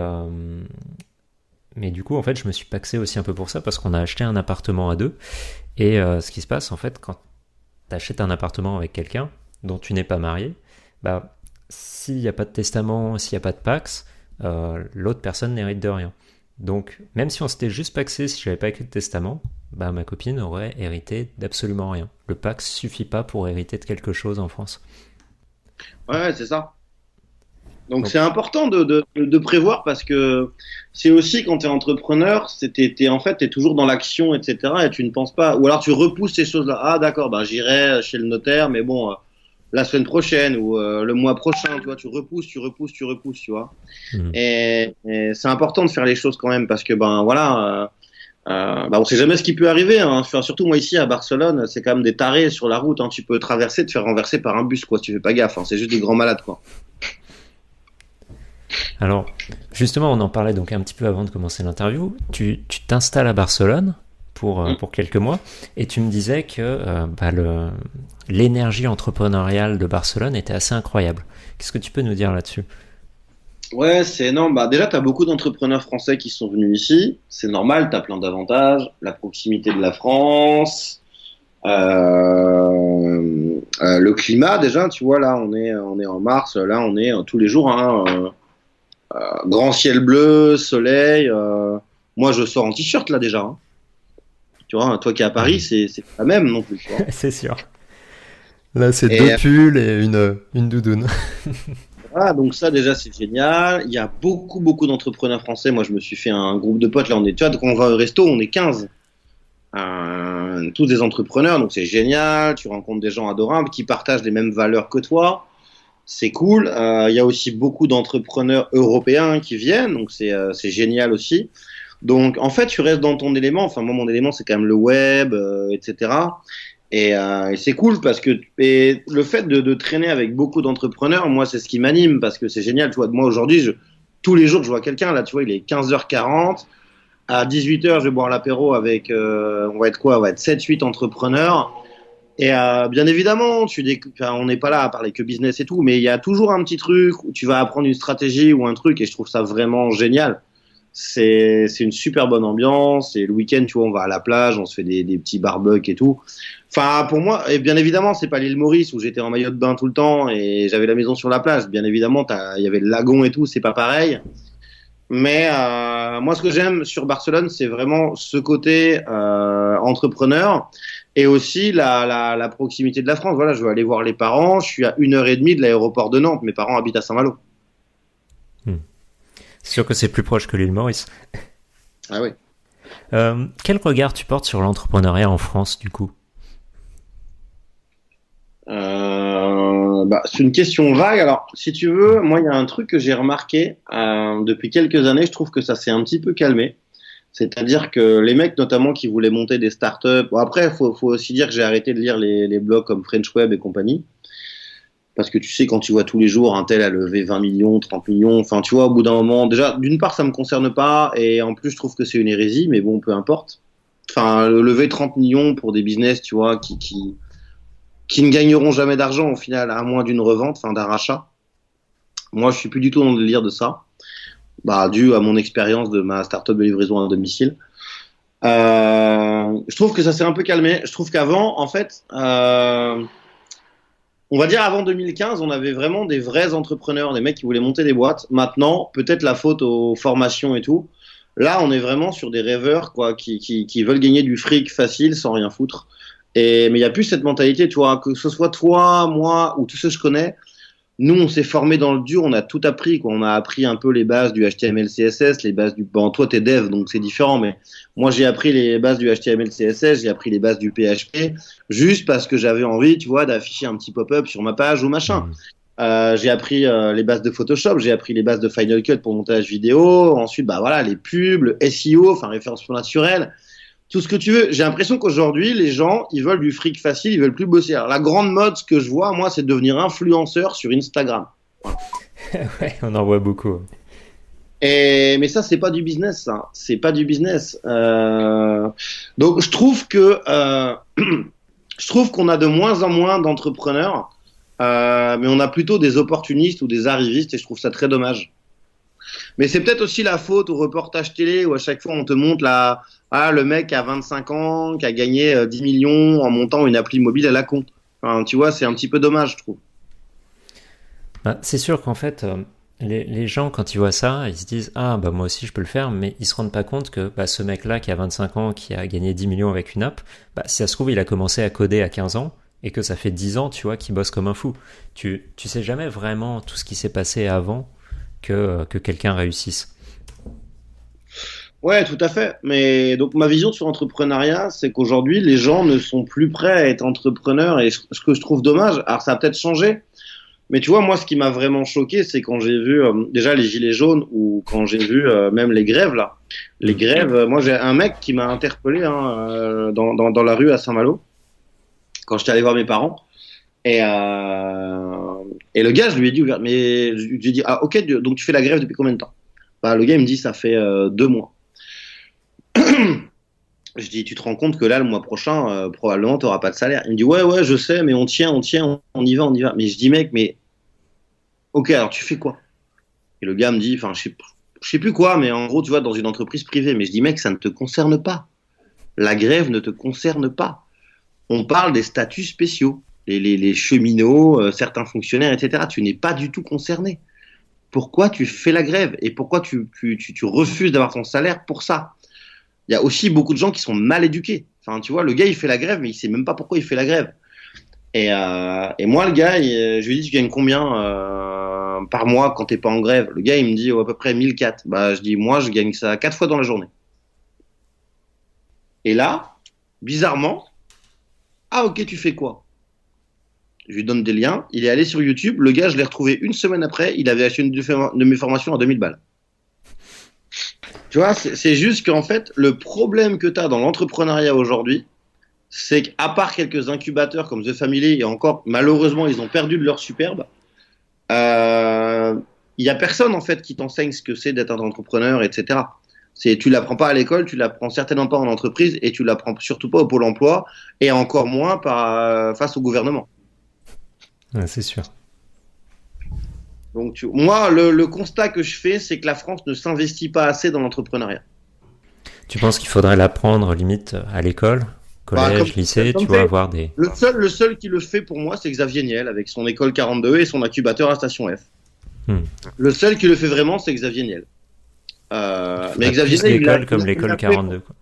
du coup, en fait, je me suis pacsé aussi un peu pour ça parce qu'on a acheté un appartement à 2. Et ce qui se passe, en fait, quand tu achètes un appartement avec quelqu'un dont tu n'es pas marié, bah, s'il n'y a pas de testament, s'il n'y a pas de pacs, l'autre personne n'hérite de rien. Donc, même si on s'était juste pacsé, si j'avais pas écrit de testament, bah, ma copine aurait hérité d'absolument rien. Le pacs suffit pas pour hériter de quelque chose en France. Ouais, c'est ça. Donc c'est important de prévoir parce que c'est aussi quand tu es entrepreneur, t'es toujours dans l'action, etc. et tu ne penses pas, ou alors tu repousses ces choses-là. Ah d'accord, bah, j'irai chez le notaire, mais bon, la semaine prochaine ou le mois prochain, tu vois, tu repousses, tu vois. Et c'est important de faire les choses quand même parce que ben voilà, on sait jamais ce qui peut arriver. Hein. Enfin, surtout moi ici à Barcelone, c'est quand même des tarés sur la route. Hein. Tu peux traverser, te faire renverser par un bus, quoi. Si tu fais pas gaffe. Hein. C'est juste des grands malades, quoi. Alors, justement, on en parlait donc un petit peu avant de commencer l'interview. Tu t'installes à Barcelone pour quelques mois et tu me disais que l'énergie entrepreneuriale de Barcelone était assez incroyable. Qu'est-ce que tu peux nous dire là-dessus ? Ouais, c'est énorme. Bah, déjà, tu as beaucoup d'entrepreneurs français qui sont venus ici. C'est normal, tu as plein d'avantages. La proximité de la France, le climat, déjà, tu vois, là, on est en mars, là, on est tous les jours, hein, grand ciel bleu, soleil. Moi, je sors en t-shirt, là, déjà. Hein. Tu vois, toi qui es à Paris, c'est pas la même non plus. Tu vois. C'est sûr. Là, c'est 2 pulls et une doudoune. Voilà, donc ça déjà c'est génial. Il y a beaucoup d'entrepreneurs français. Moi je me suis fait un groupe de potes. Là tu vois, quand on va au resto, on est 15. Tous des entrepreneurs, donc c'est génial. Tu rencontres des gens adorables qui partagent les mêmes valeurs que toi. C'est cool. Il y a aussi beaucoup d'entrepreneurs européens qui viennent, donc c'est génial aussi. Donc en fait tu restes dans ton élément. Enfin moi mon élément c'est quand même le web, etc. Et c'est cool parce que le fait de traîner avec beaucoup d'entrepreneurs, moi c'est ce qui m'anime parce que c'est génial. Tu vois, moi aujourd'hui, tous les jours je vois quelqu'un. Là, tu vois, il est 15h40. À 18h, je vais boire l'apéro avec, on va être 7-8 entrepreneurs. Et bien évidemment, on n'est pas là à parler que business et tout, mais il y a toujours un petit truc où tu vas apprendre une stratégie ou un truc, et je trouve ça vraiment génial. C'est une super bonne ambiance, et le week-end, tu vois, on va à la plage, on se fait des petits barbecues et tout. Enfin, pour moi, et bien évidemment, c'est pas l'île Maurice où j'étais en maillot de bain tout le temps et j'avais la maison sur la plage. Bien évidemment, il y avait le lagon et tout, c'est pas pareil. Mais moi, ce que j'aime sur Barcelone, c'est vraiment ce côté entrepreneur et aussi la proximité de la France. Voilà, je veux aller voir les parents. Je suis à 1h30 de l'aéroport de Nantes. Mes parents habitent à Saint-Malo. C'est sûr que c'est plus proche que l'île Maurice. Ah oui. Quel regard tu portes sur l'entrepreneuriat en France, du coup? C'est une question vague. Alors, si tu veux, moi, il y a un truc que j'ai remarqué depuis quelques années. Je trouve que ça s'est un petit peu calmé. C'est-à-dire que les mecs, notamment, qui voulaient monter des startups. Bon, après, faut aussi dire que j'ai arrêté de lire les blogs comme French Web et compagnie. Parce que tu sais, quand tu vois tous les jours un tel a levé 20 millions, 30 millions, enfin, tu vois, au bout d'un moment, déjà, d'une part, ça me concerne pas, et en plus, je trouve que c'est une hérésie, mais bon, peu importe. Enfin, lever 30 millions pour des business, tu vois, qui ne gagneront jamais d'argent, au final, à moins d'une revente, enfin, d'un rachat. Moi, je suis plus du tout dans le délire de ça. Dû à mon expérience de ma startup de livraison à domicile. Je trouve que ça s'est un peu calmé. Je trouve qu'avant, en fait, on va dire avant 2015, on avait vraiment des vrais entrepreneurs, des mecs qui voulaient monter des boîtes. Maintenant, peut-être la faute aux formations et tout. Là, on est vraiment sur des rêveurs, quoi, qui veulent gagner du fric facile sans rien foutre. Mais il n'y a plus cette mentalité, tu vois, que ce soit toi, moi ou tous ceux que je connais. Nous, on s'est formé dans le dur, on a tout appris, quoi. On a appris un peu les bases du HTML, CSS, les bases du. Bon, toi, t'es dev, donc c'est différent, mais moi, j'ai appris les bases du HTML, CSS, j'ai appris les bases du PHP, juste parce que j'avais envie, tu vois, d'afficher un petit pop-up sur ma page ou machin. J'ai appris les bases de Photoshop, j'ai appris les bases de Final Cut pour montage vidéo. Ensuite, voilà, les pubs, le SEO, enfin référencement naturel. Tout ce que tu veux. J'ai l'impression qu'aujourd'hui, les gens, ils veulent du fric facile, ils veulent plus bosser. Alors, la grande mode, ce que je vois, moi, c'est de devenir influenceur sur Instagram. Voilà. Ouais, on en voit beaucoup. Mais ça, c'est pas du business, ça. C'est pas du business. Donc, je trouve qu'on a de moins en moins d'entrepreneurs, mais on a plutôt des opportunistes ou des arrivistes, et je trouve ça très dommage. Mais c'est peut-être aussi la faute au reportage télé où à chaque fois on te montre le mec à 25 ans qui a gagné 10 millions en montant une appli mobile à la con. Enfin, tu vois, c'est un petit peu dommage, je trouve. C'est sûr qu'en fait, les gens, quand ils voient ça, ils se disent « Ah, moi aussi je peux le faire », mais ils se rendent pas compte que ce mec-là qui a 25 ans, qui a gagné 10 millions avec une app, si ça se trouve, il a commencé à coder à 15 ans et que ça fait 10 ans, tu vois, qu'il bosse comme un fou. Tu sais jamais vraiment tout ce qui s'est passé avant que quelqu'un réussisse. Ouais, tout à fait. Mais donc ma vision sur l'entrepreneuriat, c'est qu'aujourd'hui, les gens ne sont plus prêts à être entrepreneurs. Et ce que je trouve dommage, alors ça a peut-être changé, mais tu vois, moi, ce qui m'a vraiment choqué, c'est quand j'ai vu déjà les gilets jaunes ou quand j'ai vu même les grèves là. Les grèves, moi, j'ai un mec qui m'a interpellé dans la rue à Saint-Malo quand j'étais allé voir mes parents. Et le gars, je lui ai dit, mais je lui ai dit, ah ok, donc tu fais la grève depuis combien de temps? Le gars, il me dit, ça fait 2 mois. Je dis, tu te rends compte que là, le mois prochain, probablement, tu n'auras pas de salaire. Il me dit, ouais, je sais, mais on tient, on y va. Mais je dis, mec, mais ok, alors tu fais quoi? Et le gars me dit, enfin, je sais plus quoi, mais en gros, tu vois, dans une entreprise privée. Mais je dis, mec, ça ne te concerne pas. La grève ne te concerne pas. On parle des statuts spéciaux. Les cheminots, certains fonctionnaires, etc. Tu n'es pas du tout concerné. Pourquoi tu fais la grève? Et pourquoi tu refuses d'avoir ton salaire pour ça? Il y a aussi beaucoup de gens qui sont mal éduqués. Enfin, tu vois, le gars, il fait la grève, mais il sait même pas pourquoi il fait la grève. Et moi, le gars, je lui dis, tu gagnes combien par mois quand t'es pas en grève? Le gars, il me dit à peu près 1004. Je dis, moi, je gagne ça 4 fois dans la journée. Et là, bizarrement, ah ok, tu fais quoi? Je lui donne des liens, il est allé sur YouTube, le gars, je l'ai retrouvé 1 semaine après, il avait acheté une de mes formations à 2000 balles. Tu vois, c'est juste qu'en fait, le problème que tu as dans l'entrepreneuriat aujourd'hui, c'est qu'à part quelques incubateurs comme The Family, et encore, malheureusement, ils ont perdu de leur superbe, il y a personne en fait qui t'enseigne ce que c'est d'être un entrepreneur, etc. Tu l'apprends pas à l'école, tu l'apprends certainement pas en entreprise et tu l'apprends surtout pas au Pôle emploi et encore moins face au gouvernement. Ouais, c'est sûr. Donc, moi, le constat que je fais, c'est que la France ne s'investit pas assez dans l'entrepreneuriat. Tu penses qu'il faudrait l'apprendre limite à l'école, collège, lycée, tu vois, avoir des... Le seul qui le fait pour moi, c'est Xavier Niel avec son école 42 et son incubateur à Station F. Le seul qui le fait vraiment, c'est Xavier Niel. Mais Xavier Niel, l'école comme l'école 42. Quoi.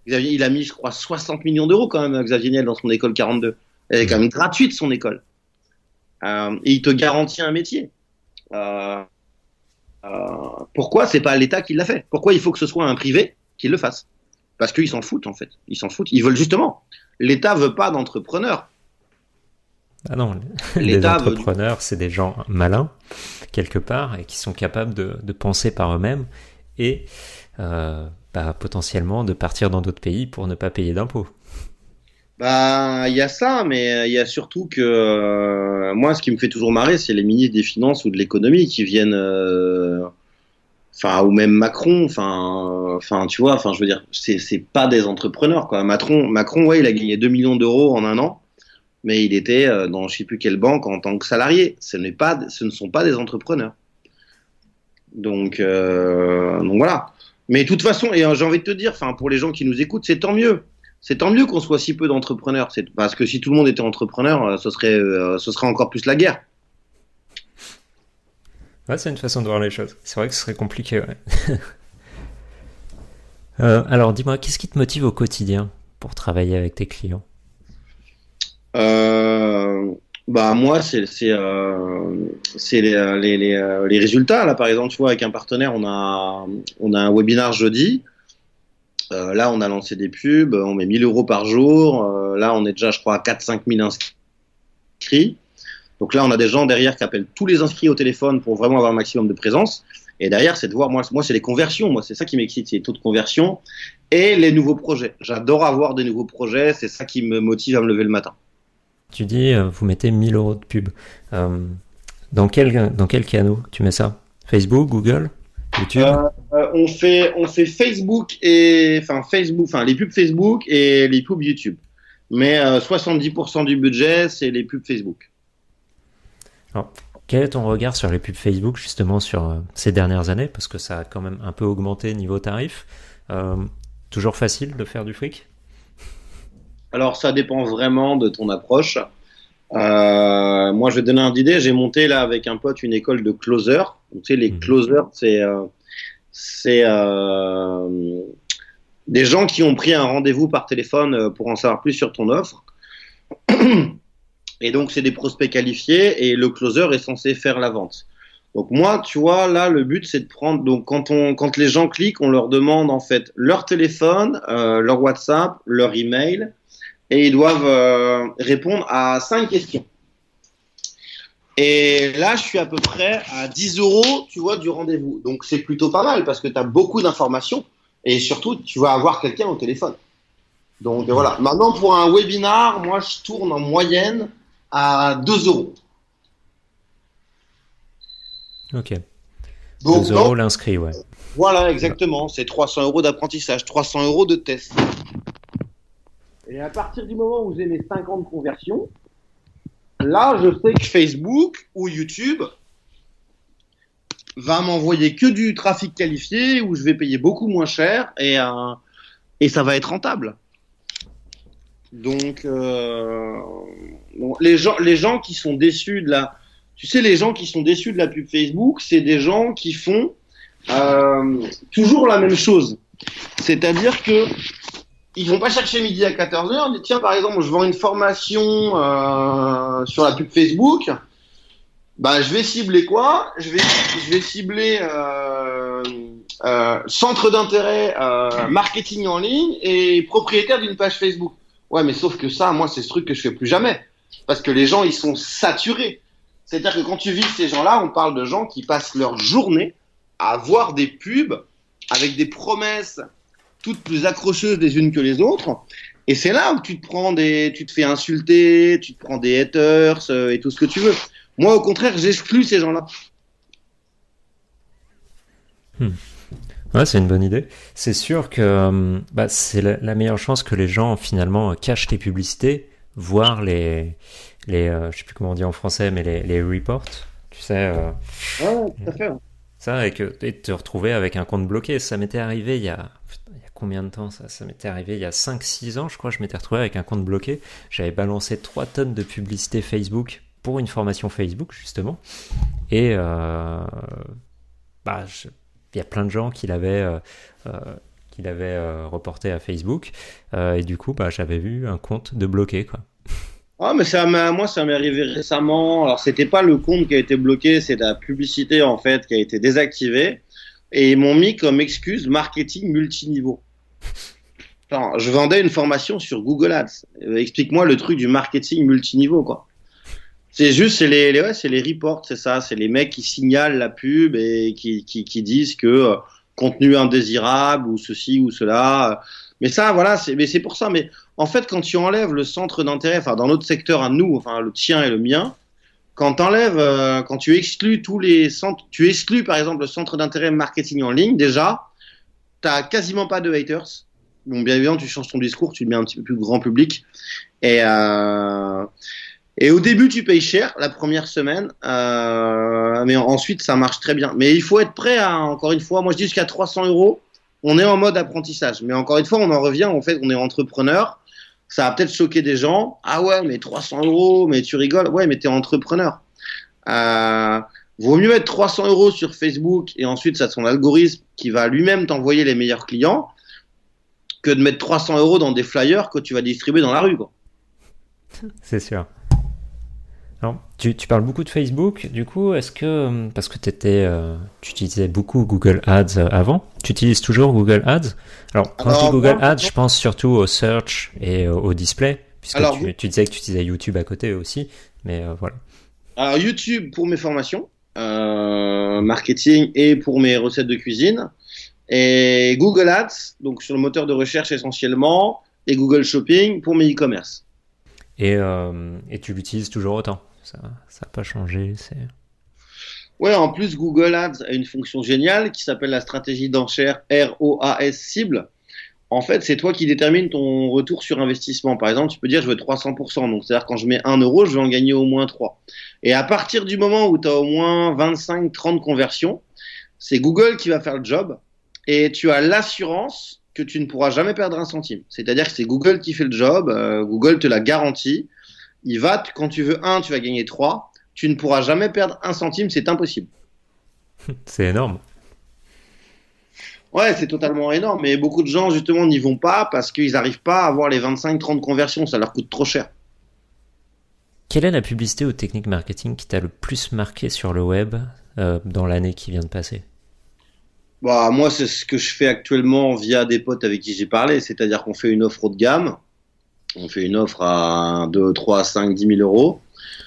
Xavier, il a mis, je crois, 60 millions d'euros quand même, Xavier Niel, dans son école 42. Elle est quand même gratuite, son école. Et il te garantit un métier. Pourquoi c'est pas l'État qui l'a fait? Pourquoi il faut que ce soit un privé qui le fasse? Parce qu'ils s'en foutent en fait. Ils s'en foutent. Ils veulent justement. L'État veut pas d'entrepreneurs. Ah non, les entrepreneurs, c'est des gens malins quelque part et qui sont capables de penser par eux-mêmes et potentiellement de partir dans d'autres pays pour ne pas payer d'impôts. Il y a ça, mais il y a surtout que moi, ce qui me fait toujours marrer, c'est les ministres des Finances ou de l'économie qui viennent, ou même Macron, tu vois, je veux dire, c'est pas des entrepreneurs, quoi. Macron, ouais, il a gagné 2 millions d'euros en un an, mais il était dans je sais plus quelle banque en tant que salarié. Ce ne sont pas des entrepreneurs. Donc voilà. Mais de toute façon, et j'ai envie de te dire, pour les gens qui nous écoutent, c'est tant mieux. C'est tant mieux qu'on soit si peu d'entrepreneurs. Parce que si tout le monde était entrepreneur, ce serait encore plus la guerre. Ouais, c'est une façon de voir les choses. C'est vrai que ce serait compliqué, ouais. Alors, dis-moi, qu'est-ce qui te motive au quotidien pour travailler avec tes clients? Moi, c'est les résultats. Là, par exemple, tu vois, avec un partenaire, on a un webinar jeudi. Là, on a lancé des pubs, on met 1 000 euros par jour. Là, on est déjà, je crois, à 4-5 000 inscrits. Donc là, on a des gens derrière qui appellent tous les inscrits au téléphone pour vraiment avoir un maximum de présence. Et derrière, c'est de voir, moi c'est les conversions. Moi, c'est ça qui m'excite, c'est les taux de conversion et les nouveaux projets. J'adore avoir des nouveaux projets. C'est ça qui me motive à me lever le matin. Tu dis, vous mettez 1 000 euros de pub. Dans quel canal tu mets ça? Facebook, Google, YouTube? On fait Facebook les pubs Facebook et les pubs YouTube. Mais 70% du budget, c'est les pubs Facebook. Alors, quel est ton regard sur les pubs Facebook, justement, sur ces dernières années? Parce que ça a quand même un peu augmenté niveau tarif. Toujours facile de faire du fric? Alors, ça dépend vraiment de ton approche. Moi, je vais te donner une idée. J'ai monté là avec un pote une école de closer. Donc, tu sais, les closers, c'est des gens qui ont pris un rendez-vous par téléphone pour en savoir plus sur ton offre. Et donc, c'est des prospects qualifiés et le closer est censé faire la vente. Donc, moi, tu vois, là, le but, c'est de prendre. Donc, quand les gens cliquent, on leur demande en fait leur téléphone, leur WhatsApp, leur email et ils doivent répondre à 5 questions. Et là, je suis à peu près à 10 euros, tu vois, du rendez-vous. Donc, c'est plutôt pas mal parce que tu as beaucoup d'informations et surtout, tu vas avoir quelqu'un au téléphone. Donc, voilà. Maintenant, pour un webinar, moi, je tourne en moyenne à 2 euros. Ok. Donc, 2 euros l'inscrit, ouais. Voilà, exactement. C'est 300 euros d'apprentissage, 300 euros de test. Et à partir du moment où j'ai mes 50 conversions, là, je sais que Facebook ou YouTube va m'envoyer que du trafic qualifié où je vais payer beaucoup moins cher et ça va être rentable. Donc, les gens qui sont déçus de la, tu sais, les gens qui sont déçus de la pub Facebook, c'est des gens qui font toujours la même chose. C'est-à-dire que ils vont pas chercher midi à 14h, disent tiens, par exemple, je vends une formation sur la pub Facebook. Je vais cibler quoi? Je vais cibler centre d'intérêt, marketing en ligne et propriétaire d'une page Facebook. Ouais, mais sauf que ça, moi, c'est ce truc que je fais plus jamais. Parce que les gens, ils sont saturés. C'est-à-dire que quand tu vises ces gens-là, on parle de gens qui passent leur journée à voir des pubs avec des promesses toutes plus accrocheuses les unes que les autres. Et c'est là où tu te fais insulter, tu te prends des haters et tout ce que tu veux. Moi, au contraire, j'exclus ces gens-là. Ouais, c'est une bonne idée. C'est sûr que c'est la meilleure chance que les gens finalement cachent les publicités, voire je sais plus comment on dit en français, mais les reports, tu sais. Ouais, tout à fait. Ça, et de te retrouver avec un compte bloqué. Ça m'était arrivé il y a combien de temps ça m'était arrivé il y a 5-6 ans, je crois. Je m'étais retrouvé avec un compte bloqué. J'avais balancé 3 tonnes de publicité Facebook pour une formation Facebook, justement. Et il y a plein de gens qui l'avaient reporté à Facebook. Et du coup, j'avais vu un compte de bloqué, quoi. Ah, mais moi, ça m'est arrivé récemment. Alors, c'était pas le compte qui a été bloqué, c'est la publicité, en fait, qui a été désactivée. Et ils m'ont mis comme excuse marketing multiniveau. Enfin, je vendais une formation sur Google Ads. Explique-moi le truc du marketing multiniveau, quoi. C'est juste, c'est les reports, c'est ça. C'est les mecs qui signalent la pub et qui disent que contenu indésirable ou ceci ou cela. Mais ça, voilà, c'est pour ça. Mais en fait, quand tu enlèves le centre d'intérêt, enfin, dans notre secteur à nous, enfin, le tien et le mien, quand tu exclus tous les centres, tu exclus par exemple le centre d'intérêt marketing en ligne, déjà, t'as quasiment pas de haters. Bon, bien évidemment, tu changes ton discours, tu le mets un petit peu plus grand public. Et au début, tu payes cher la première semaine, mais ensuite, ça marche très bien. Mais il faut être prêt à, encore une fois, moi je dis jusqu'à 300 €, on est en mode apprentissage. Mais encore une fois, on en revient, en fait, on est entrepreneur. Ça va peut-être choquer des gens. Ah ouais, mais 300 €, mais tu rigoles. Ouais, mais t'es entrepreneur. Vaut mieux mettre 300 € sur Facebook et ensuite, ça, son algorithme qui va lui-même t'envoyer les meilleurs clients que de mettre 300 € dans des flyers que tu vas distribuer dans la rue, quoi. C'est sûr. Alors, tu parles beaucoup de Facebook, du coup, est-ce que, parce que tu utilisais beaucoup Google Ads avant, tu utilises toujours Google Ads? Alors, quand je dis Google Ads, je pense surtout au search et au display, puisque tu disais que tu utilisais YouTube à côté aussi, mais voilà. Alors, YouTube pour mes formations, marketing et pour mes recettes de cuisine, et Google Ads, donc sur le moteur de recherche essentiellement, et Google Shopping pour mes e-commerce. Et tu l'utilises toujours autant? Ça n'a pas changé, Ouais, en plus, Google Ads a une fonction géniale qui s'appelle la stratégie d'enchère ROAS cible. En fait, c'est toi qui détermines ton retour sur investissement. Par exemple, tu peux dire je veux 300%. Donc, c'est-à-dire quand je mets 1 €, je vais en gagner au moins 3. Et à partir du moment où tu as au moins 25-30 conversions, c'est Google qui va faire le job. Et tu as l'assurance que tu ne pourras jamais perdre un centime. C'est-à-dire que c'est Google qui fait le job. Google te l'a garantit. Quand tu veux 1, tu vas gagner 3. Tu ne pourras jamais perdre un centime, c'est impossible. C'est énorme. Ouais, c'est totalement énorme. Mais beaucoup de gens, justement, n'y vont pas parce qu'ils n'arrivent pas à avoir les 25-30 conversions. Ça leur coûte trop cher. Quelle est la publicité ou technique marketing qui t'a le plus marqué sur le web dans l'année qui vient de passer? Moi, c'est ce que je fais actuellement via des potes avec qui j'ai parlé. C'est-à-dire qu'on fait une offre haut de gamme. On fait une offre à 2, 3, 5, 10 000 €.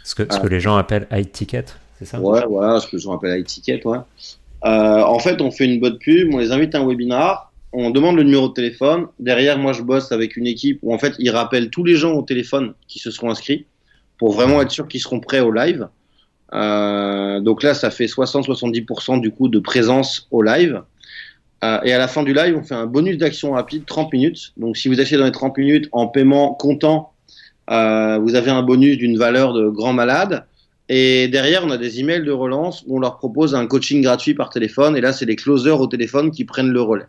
Ce que les gens appellent high ticket, c'est ça? Ouais, voilà, ce que les gens appellent high ticket, ouais. En fait, on fait une bonne pub, on les invite à un webinar, on demande le numéro de téléphone. Derrière, moi, je bosse avec une équipe où, en fait, ils rappellent tous les gens au téléphone qui se seront inscrits pour vraiment être sûr qu'ils seront prêts au live. Donc là, ça fait 60-70% du coup de présence au live. Et à la fin du live, on fait un bonus d'action rapide, 30 minutes. Donc, si vous achetez dans les 30 minutes en paiement comptant, vous avez un bonus d'une valeur de grand malade. Et derrière, on a des emails de relance où on leur propose un coaching gratuit par téléphone. Et là, c'est les closers au téléphone qui prennent le relais.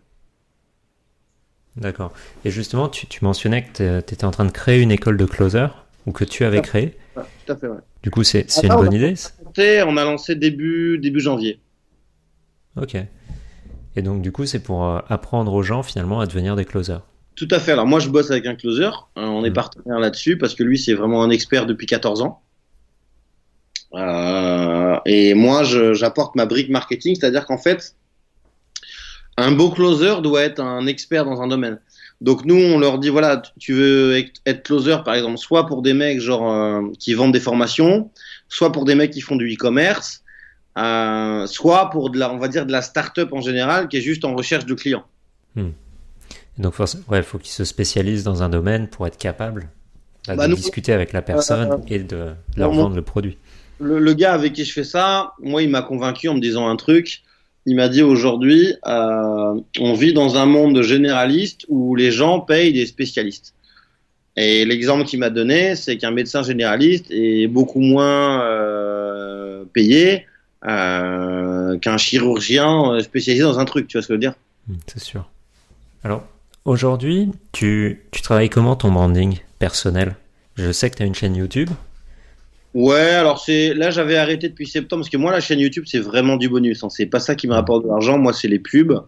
D'accord. Et justement, tu mentionnais que tu étais en train de créer une école de closer, ou que tu avais créé. Ouais, tout à fait, ouais. Du coup, c'est une bonne idée? On a lancé début janvier. Ok. Et donc, du coup, c'est pour apprendre aux gens, finalement, à devenir des closers. Tout à fait. Alors, moi, je bosse avec un closer. On est partenaire là-dessus parce que lui, c'est vraiment un expert depuis 14 ans. Et moi, j'apporte ma brique marketing, c'est-à-dire qu'en fait, un beau closer doit être un expert dans un domaine. Donc, nous, on leur dit, voilà, tu veux être closer, par exemple, soit pour des mecs qui vendent des formations, soit pour des mecs qui font du e-commerce, soit pour on va dire de la start-up en général qui est juste en recherche de clients. Donc, faut qu'ils se spécialisent dans un domaine pour être capable de discuter avec la personne et de leur vendre le produit. Le gars avec qui je fais ça, moi, il m'a convaincu en me disant un truc. Il m'a dit aujourd'hui, on vit dans un monde généraliste où les gens payent des spécialistes. Et l'exemple qu'il m'a donné, c'est qu'un médecin généraliste est beaucoup moins payé qu'un chirurgien spécialisé dans un truc. Tu vois ce que je veux dire? C'est sûr. Alors, aujourd'hui, tu travailles comment ton branding personnel? Je sais que tu as une chaîne YouTube. Ouais, alors là j'avais arrêté depuis septembre parce que moi la chaîne YouTube c'est vraiment du bonus, hein. C'est pas ça qui me rapporte de l'argent, moi c'est les pubs.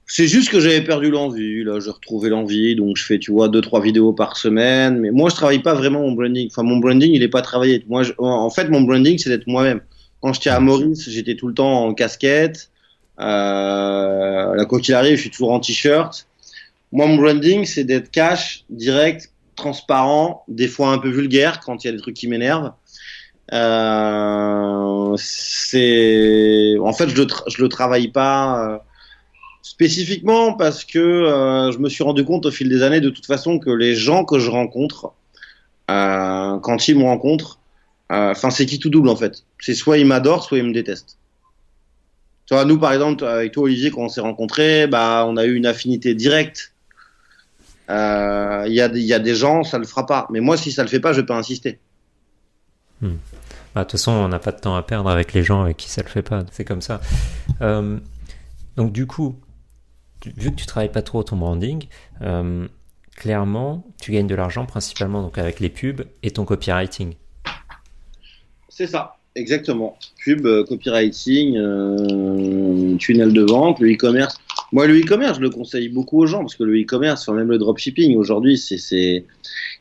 C'est juste que j'avais perdu l'envie, là j'ai retrouvé l'envie, donc je fais 2-3 vidéos par semaine, mais moi je travaille pas vraiment mon branding. Enfin mon branding il est pas travaillé. Moi en fait mon branding c'est d'être moi-même. Quand j'étais à Maurice, j'étais tout le temps en casquette. Là quoi qu'il arrive, je suis toujours en t-shirt. Moi mon branding c'est d'être cash, direct, transparent, des fois un peu vulgaire quand il y a des trucs qui m'énervent. En fait je le travaille pas spécifiquement parce que je me suis rendu compte au fil des années de toute façon que les gens que je rencontre quand ils me rencontrent, c'est qui tout double en fait. C'est soit ils m'adorent, soit ils me détestent. Tu vois, nous par exemple avec toi Olivier quand on s'est rencontrés, on a eu une affinité directe. Il y a des gens, ça le fera pas. Mais moi, si ça le fait pas, je vais pas insister. De toute façon, on n'a pas de temps à perdre avec les gens avec qui ça le fait pas. C'est comme ça. Donc du coup, vu que tu travailles pas trop ton branding, clairement, tu gagnes de l'argent principalement donc avec les pubs et ton copywriting. C'est ça, exactement. Pub, copywriting, tunnel de vente, le e-commerce. Moi, le e-commerce, je le conseille beaucoup aux gens parce que le e-commerce, même le dropshipping, aujourd'hui, il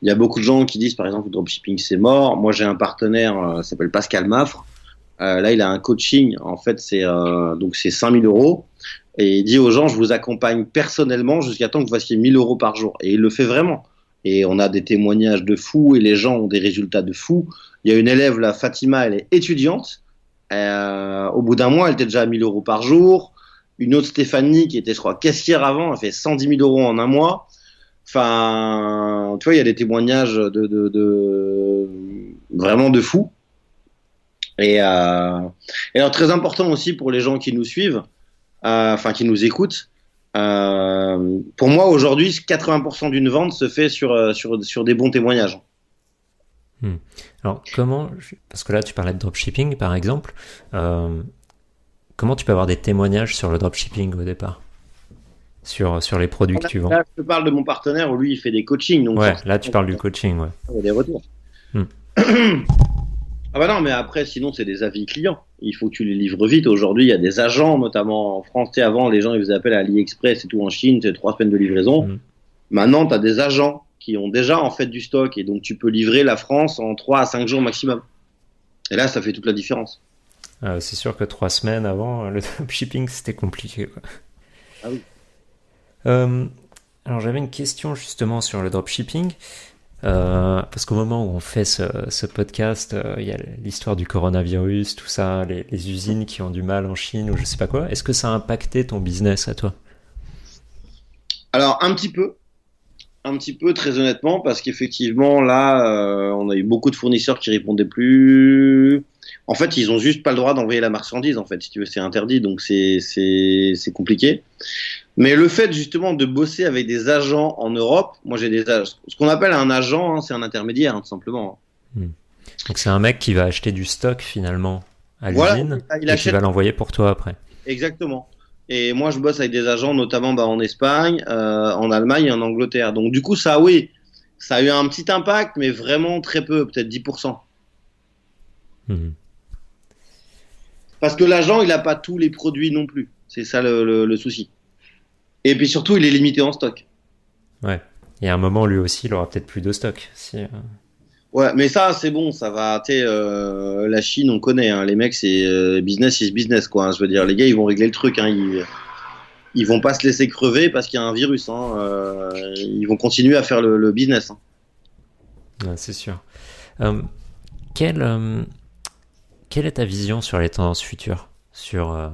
y a beaucoup de gens qui disent, par exemple, le dropshipping, c'est mort. Moi, j'ai un partenaire, s'appelle Pascal Maffre. Là, il a un coaching. En fait, c'est 5 000 euros. Et il dit aux gens, je vous accompagne personnellement jusqu'à temps que vous fassiez 1 000 euros par jour. Et il le fait vraiment. Et on a des témoignages de fous et les gens ont des résultats de fous. Il y a une élève, là, Fatima, elle est étudiante. Au bout d'un mois, elle était déjà à 1 000 euros par jour. Une autre Stéphanie qui était, je crois, caissière avant, elle fait 110 000 euros en un mois. Enfin, tu vois, il y a des témoignages vraiment de fous. Et alors, très important aussi pour les gens qui nous suivent, qui nous écoutent. Pour moi, aujourd'hui, 80% d'une vente se fait sur des bons témoignages. Alors, parce que là, tu parlais de dropshipping, par exemple. Comment tu peux avoir des témoignages sur le dropshipping au départ, sur les produits que tu vends? Là, je te parle de mon partenaire où lui, il fait des coachings. Donc ouais, là, tu parles du coaching, ouais. Il y a des retours. Non, mais après, sinon, c'est des avis clients. Il faut que tu les livres vite. Aujourd'hui, il y a des agents, notamment en France. Tu sais, avant, les gens, ils faisaient appel à AliExpress et tout en Chine, c'est 3 semaines de livraison. Maintenant, tu as des agents qui ont déjà, en fait, du stock et donc tu peux livrer la France en 3 à 5 jours maximum. Et là, ça fait toute la différence. C'est sûr que 3 semaines avant, le dropshipping, c'était compliqué, quoi. Ah oui. Alors, j'avais une question justement sur le dropshipping. Parce qu'au moment où on fait ce podcast, il y a l'histoire du coronavirus, tout ça, les usines qui ont du mal en Chine ou je sais pas quoi. Est-ce que ça a impacté ton business à toi? Alors, un petit peu, très honnêtement, parce qu'effectivement, là, on a eu beaucoup de fournisseurs qui répondaient plus. En fait, ils ont juste pas le droit d'envoyer la marchandise, en fait, si tu veux, c'est interdit, donc c'est compliqué. Mais le fait, justement, de bosser avec des agents en Europe, moi, j'ai ce qu'on appelle un agent, hein, c'est un intermédiaire, hein, tout simplement. Donc, c'est un mec qui va acheter du stock, finalement, à l'usine, et qui va l'envoyer pour toi après. Exactement. Et moi, je bosse avec des agents, notamment en Espagne, en Allemagne et en Angleterre. Donc, du coup, ça a eu un petit impact, mais vraiment très peu, peut-être 10%. Parce que l'agent, il n'a pas tous les produits non plus. C'est ça le souci. Et puis surtout, il est limité en stock. Ouais. Et à un moment, lui aussi, il aura peut-être plus de stock. Ouais, mais ça, c'est bon, ça va. La Chine, on connaît. Hein, les mecs, c'est business is business, quoi. Hein, je veux dire, les gars, ils vont régler le truc. Hein, ils vont pas se laisser crever parce qu'il y a un virus. Hein, ils vont continuer à faire le business. Hein. Ouais, c'est sûr. Quelle est ta vision sur les tendances futures, sur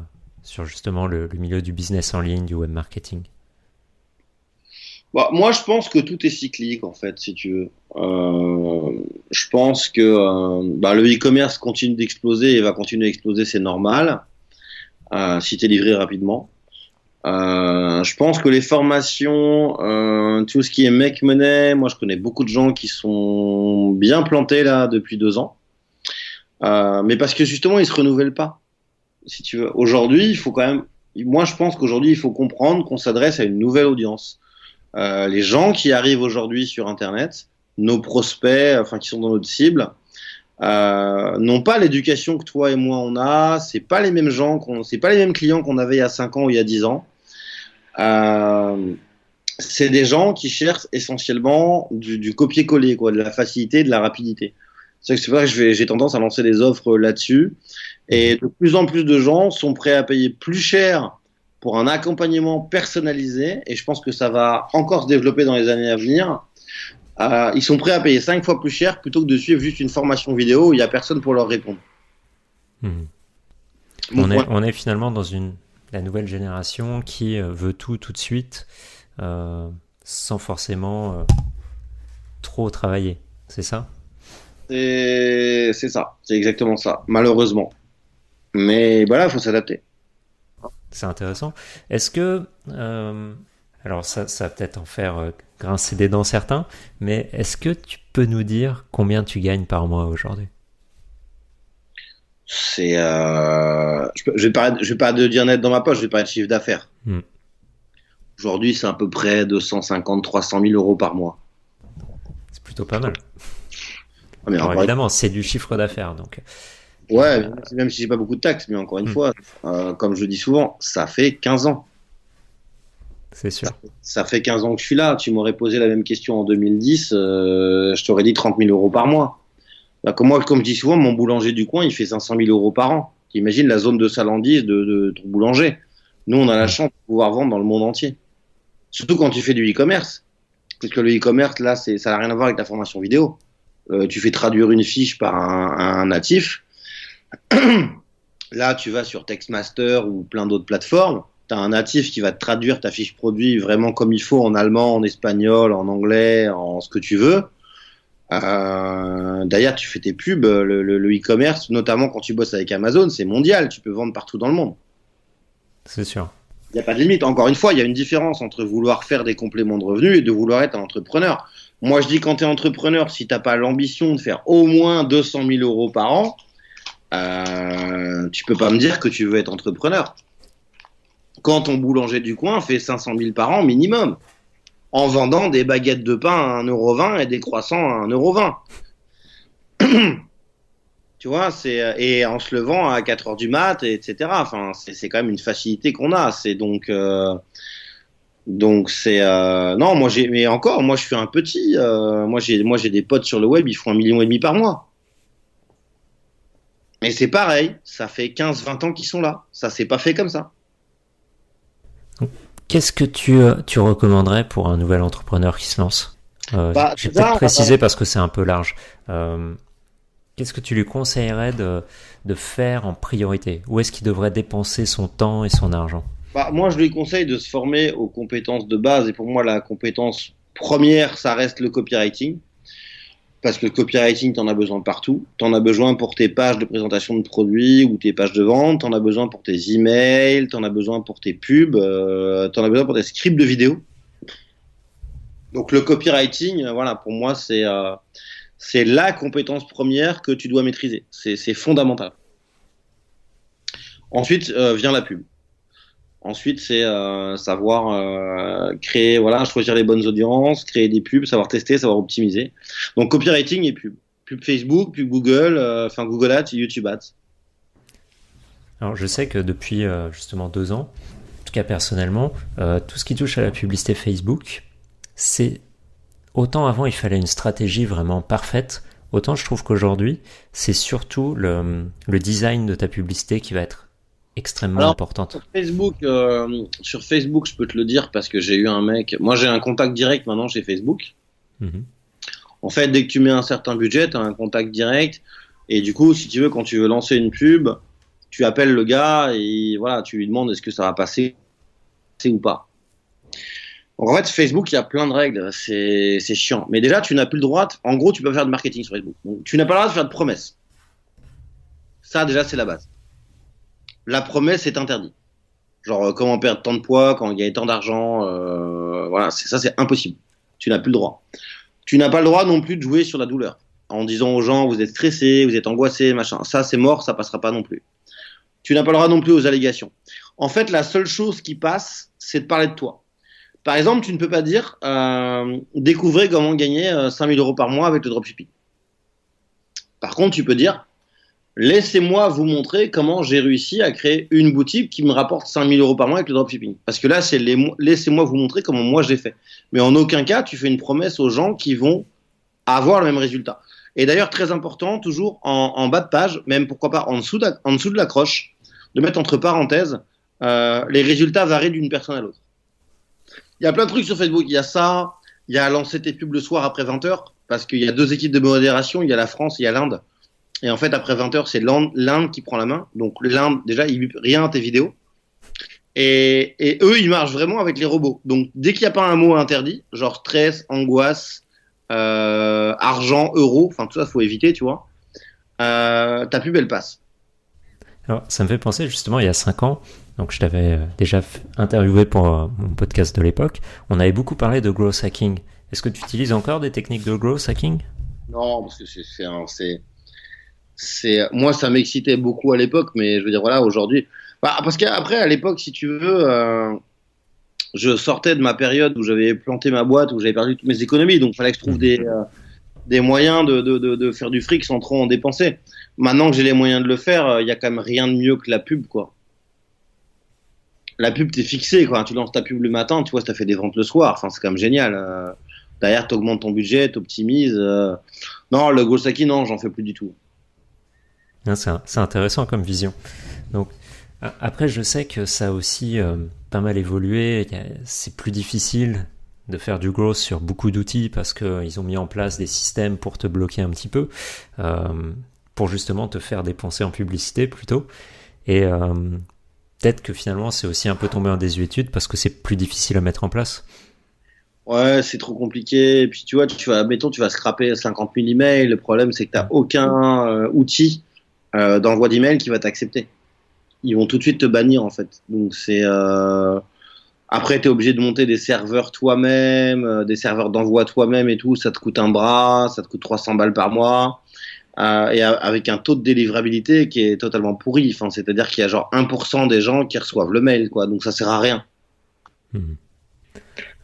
justement le milieu du business en ligne, du web marketing? Moi, je pense que tout est cyclique, en fait, si tu veux. Je pense que le e-commerce continue d'exploser et va continuer à exploser, c'est normal. si t'es livré rapidement. Je pense que les formations, tout ce qui est Make Money, moi je connais beaucoup de gens qui sont bien plantés là depuis 2 ans, mais parce que justement ils se renouvellent pas. Si tu veux, aujourd'hui il faut quand même, moi je pense qu'aujourd'hui il faut comprendre qu'on s'adresse à une nouvelle audience. Les gens qui arrivent aujourd'hui sur Internet, nos prospects, enfin qui sont dans notre cible, n'ont pas l'éducation que toi et moi on a. C'est pas les mêmes gens, c'est pas les mêmes clients qu'on avait il y a 5 ans ou il y a 10 ans. C'est des gens qui cherchent essentiellement du copier-coller, quoi, de la facilité, de la rapidité. C'est vrai que j'ai tendance à lancer des offres là-dessus. Et de plus en plus de gens sont prêts à payer plus cher pour un accompagnement personnalisé. Et je pense que ça va encore se développer dans les années à venir. Ils sont prêts à payer 5 fois plus cher plutôt que de suivre juste une formation vidéo où il n'y a personne pour leur répondre. On est finalement dans la nouvelle génération qui veut tout de suite sans forcément trop travailler. C'est ça ? C'est ça, c'est exactement ça, malheureusement. Mais voilà, il faut s'adapter. C'est intéressant. Est-ce que... alors ça va peut-être en faire grincer des dents certains, mais est-ce que tu peux nous dire combien tu gagnes par mois aujourd'hui ? C'est, je vais pas de dire net dans ma poche, je vais parler de chiffre d'affaires. Aujourd'hui, c'est à peu près 250-300 000 euros par mois. C'est plutôt pas mal. Ah, mais alors évidemment, c'est du chiffre d'affaires, donc. Ouais, même si j'ai pas beaucoup de taxes, mais encore une fois, comme je dis souvent, ça fait 15 ans. C'est sûr. Ça fait 15 ans que je suis là. Tu m'aurais posé la même question en 2010, je t'aurais dit 30 000 euros par mois. Moi, comme je dis souvent, mon boulanger du coin, il fait 500 000 euros par an. T'imagines la zone de salandise de ton boulanger. Nous, on a la chance de pouvoir vendre dans le monde entier. Surtout quand tu fais du e-commerce. Parce que le e-commerce, là, ça n'a rien à voir avec la formation vidéo. Tu fais traduire une fiche par un natif. Là, tu vas sur Textmaster ou plein d'autres plateformes. Tu as un natif qui va te traduire ta fiche produit vraiment comme il faut en allemand, en espagnol, en anglais, en ce que tu veux. D'ailleurs, tu fais tes pubs, le e-commerce, notamment quand tu bosses avec Amazon, c'est mondial, tu peux vendre partout dans le monde. C'est sûr. Il n'y a pas de limite. Encore une fois, il y a une différence entre vouloir faire des compléments de revenus et de vouloir être un entrepreneur. Moi, je dis quand tu es entrepreneur, si tu n'as pas l'ambition de faire au moins 200 000 euros par an, tu peux pas me dire que tu veux être entrepreneur. Quand ton boulanger du coin fait 500 000 par an minimum, en vendant des baguettes de pain à 1,20 € et des croissants à 1,20 €. Tu vois, et en se levant à 4 heures du mat, etc. Enfin, c'est quand même une facilité qu'on a. C'est donc c'est non, moi je suis un petit. Moi j'ai des potes sur le web, ils font 1,5 million par mois. Mais c'est pareil, ça fait 15-20 ans qu'ils sont là. Ça s'est pas fait comme ça. Qu'est-ce que tu recommanderais pour un nouvel entrepreneur qui se lance ? J'ai peut-être précisé parce que c'est un peu large. Qu'est-ce que tu lui conseillerais de faire en priorité ? Où est-ce qu'il devrait dépenser son temps et son argent ? Moi, je lui conseille de se former aux compétences de base. Et pour moi, la compétence première, ça reste le copywriting. Parce que le copywriting, tu en as besoin partout. Tu en as besoin pour tes pages de présentation de produits ou tes pages de vente. Tu en as besoin pour tes emails. Tu en as besoin pour tes pubs. Tu en as besoin pour tes scripts de vidéos. Donc, le copywriting, voilà, pour moi, c'est la compétence première que tu dois maîtriser. C'est fondamental. Ensuite, vient la pub. Ensuite, c'est savoir créer, voilà, choisir les bonnes audiences, créer des pubs, savoir tester, savoir optimiser. Donc, copywriting et pub. Pub Facebook, pub Google, Google Ads et YouTube Ads. Alors, je sais que depuis justement 2 ans, en tout cas personnellement, tout ce qui touche à la publicité Facebook, c'est autant avant il fallait une stratégie vraiment parfaite, autant je trouve qu'aujourd'hui, c'est surtout le design de ta publicité qui va être extrêmement importante. Sur Facebook, je peux te le dire parce que j'ai eu un mec. Moi, j'ai un contact direct maintenant chez Facebook. En fait, dès que tu mets un certain budget, tu as un contact direct. Et du coup, si tu veux, quand tu veux lancer une pub, tu appelles le gars et voilà, tu lui demandes est-ce que ça va passer ou pas. Donc en fait, Facebook, il y a plein de règles. C'est chiant. Mais déjà, tu n'as plus le droit. En gros, tu peux faire de marketing sur Facebook. Donc, tu n'as pas le droit de faire de promesses. Ça, déjà, c'est la base. la promesse est interdite. Genre, comment perdre tant de poids, comment gagner tant d'argent, voilà, c'est impossible. Tu n'as plus le droit. Tu n'as pas le droit non plus de jouer sur la douleur. En disant aux gens, vous êtes stressés, vous êtes angoissés, machin. Ça, c'est mort, ça passera pas non plus. Tu n'as pas le droit non plus aux allégations. En fait, la seule chose qui passe, c'est de parler de toi. Par exemple, tu ne peux pas dire, découvrez comment gagner 5 000 € par mois avec le dropshipping. Par contre, tu peux dire, laissez-moi vous montrer comment j'ai réussi à créer une boutique qui me rapporte 5 000 € par mois avec le dropshipping. Parce que là, c'est laissez-moi vous montrer comment moi j'ai fait. Mais en aucun cas, tu fais une promesse aux gens qui vont avoir le même résultat. Et d'ailleurs, très important, toujours en bas de page, même pourquoi pas en dessous de l'accroche, de mettre entre parenthèses, les résultats varient d'une personne à l'autre. Il y a plein de trucs sur Facebook. Il y a ça, il y a lancer tes pubs le soir après 20h, parce qu'il y a 2 équipes de modération, il y a la France et il y a l'Inde. Et en fait, après 20h, c'est l'Inde qui prend la main. Donc l'Inde, déjà, il bip rien à tes vidéos. Et eux, ils marchent vraiment avec les robots. Donc dès qu'il n'y a pas un mot interdit, genre stress, angoisse, argent, euro, enfin tout ça, faut éviter, tu vois. Ta pub, elle passe. Alors, ça me fait penser justement, il y a 5 ans, donc je t'avais déjà interviewé pour mon podcast de l'époque, on avait beaucoup parlé de growth hacking. Est-ce que tu utilises encore des techniques de growth hacking ? Non, parce que moi, ça m'excitait beaucoup à l'époque, mais je veux dire, voilà, aujourd'hui. Parce qu'après, à l'époque, si tu veux, je sortais de ma période où j'avais planté ma boîte, où j'avais perdu toutes mes économies, donc il fallait que je trouve des moyens de faire du fric sans trop en dépenser. Maintenant que j'ai les moyens de le faire, il y a quand même rien de mieux que la pub, quoi. La pub, t'es fixé, quoi. Tu lances ta pub le matin, tu vois, ça fait des ventes le soir. Enfin, c'est quand même génial. Derrière, t'augmentes ton budget, t'optimises. Non, le growth hacking, non, j'en fais plus du tout. C'est intéressant comme vision. Donc, après, je sais que ça a aussi pas mal évolué. C'est plus difficile de faire du growth sur beaucoup d'outils parce qu'ils ont mis en place des systèmes pour te bloquer un petit peu, pour justement te faire dépenser en publicité plutôt. Et peut-être que finalement, c'est aussi un peu tombé en désuétude parce que c'est plus difficile à mettre en place. Ouais, c'est trop compliqué. Et puis, tu vois, tu vas scraper 50 000 emails. Le problème, c'est que tu n'as aucun outil d'envoi d'email qui va t'accepter. Ils vont tout de suite te bannir, en fait. Donc, après, tu es obligé de monter des serveurs toi-même, des serveurs d'envoi toi-même et tout. Ça te coûte un bras, ça te coûte 300 balles par mois. Et avec un taux de délivrabilité qui est totalement pourri. Enfin, c'est-à-dire qu'il y a genre 1% des gens qui reçoivent le mail, quoi. Donc, ça sert à rien.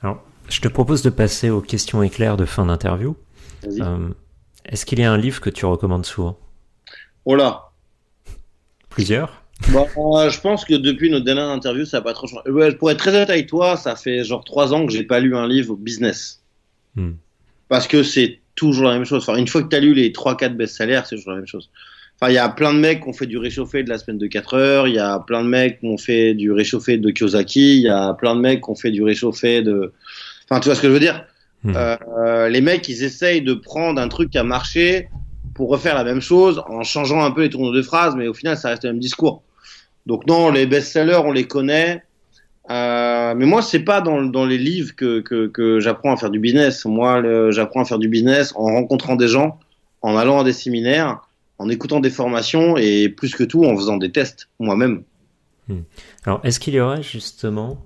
Alors, je te propose de passer aux questions éclairs de fin d'interview. Vas-y. Est-ce qu'il y a un livre que tu recommandes souvent ? Oh là. Plusieurs ? Je pense que depuis notre dernière interview, ça n'a pas trop changé. Pour être très honnête avec toi, ça fait genre 3 ans que j'ai pas lu un livre business. Parce que c'est toujours la même chose. Enfin, une fois que tu as lu les 3-4 best-sellers, c'est toujours la même chose. Enfin, il y a plein de mecs qui ont fait du réchauffé de la semaine de 4 heures, il y a plein de mecs qui ont fait du réchauffé de Kiyosaki, il y a plein de mecs qui ont fait du réchauffé de... Enfin, tu vois ce que je veux dire ? Les mecs, ils essayent de prendre un truc qui a marché pour refaire la même chose en changeant un peu les tournures de phrases, mais au final, ça reste le même discours. Donc non, les best-sellers, on les connaît. Mais moi, c'est pas dans les livres que j'apprends à faire du business. Moi, j'apprends à faire du business en rencontrant des gens, en allant à des séminaires, en écoutant des formations et plus que tout, en faisant des tests moi-même. Alors, est-ce qu'il y aurait justement...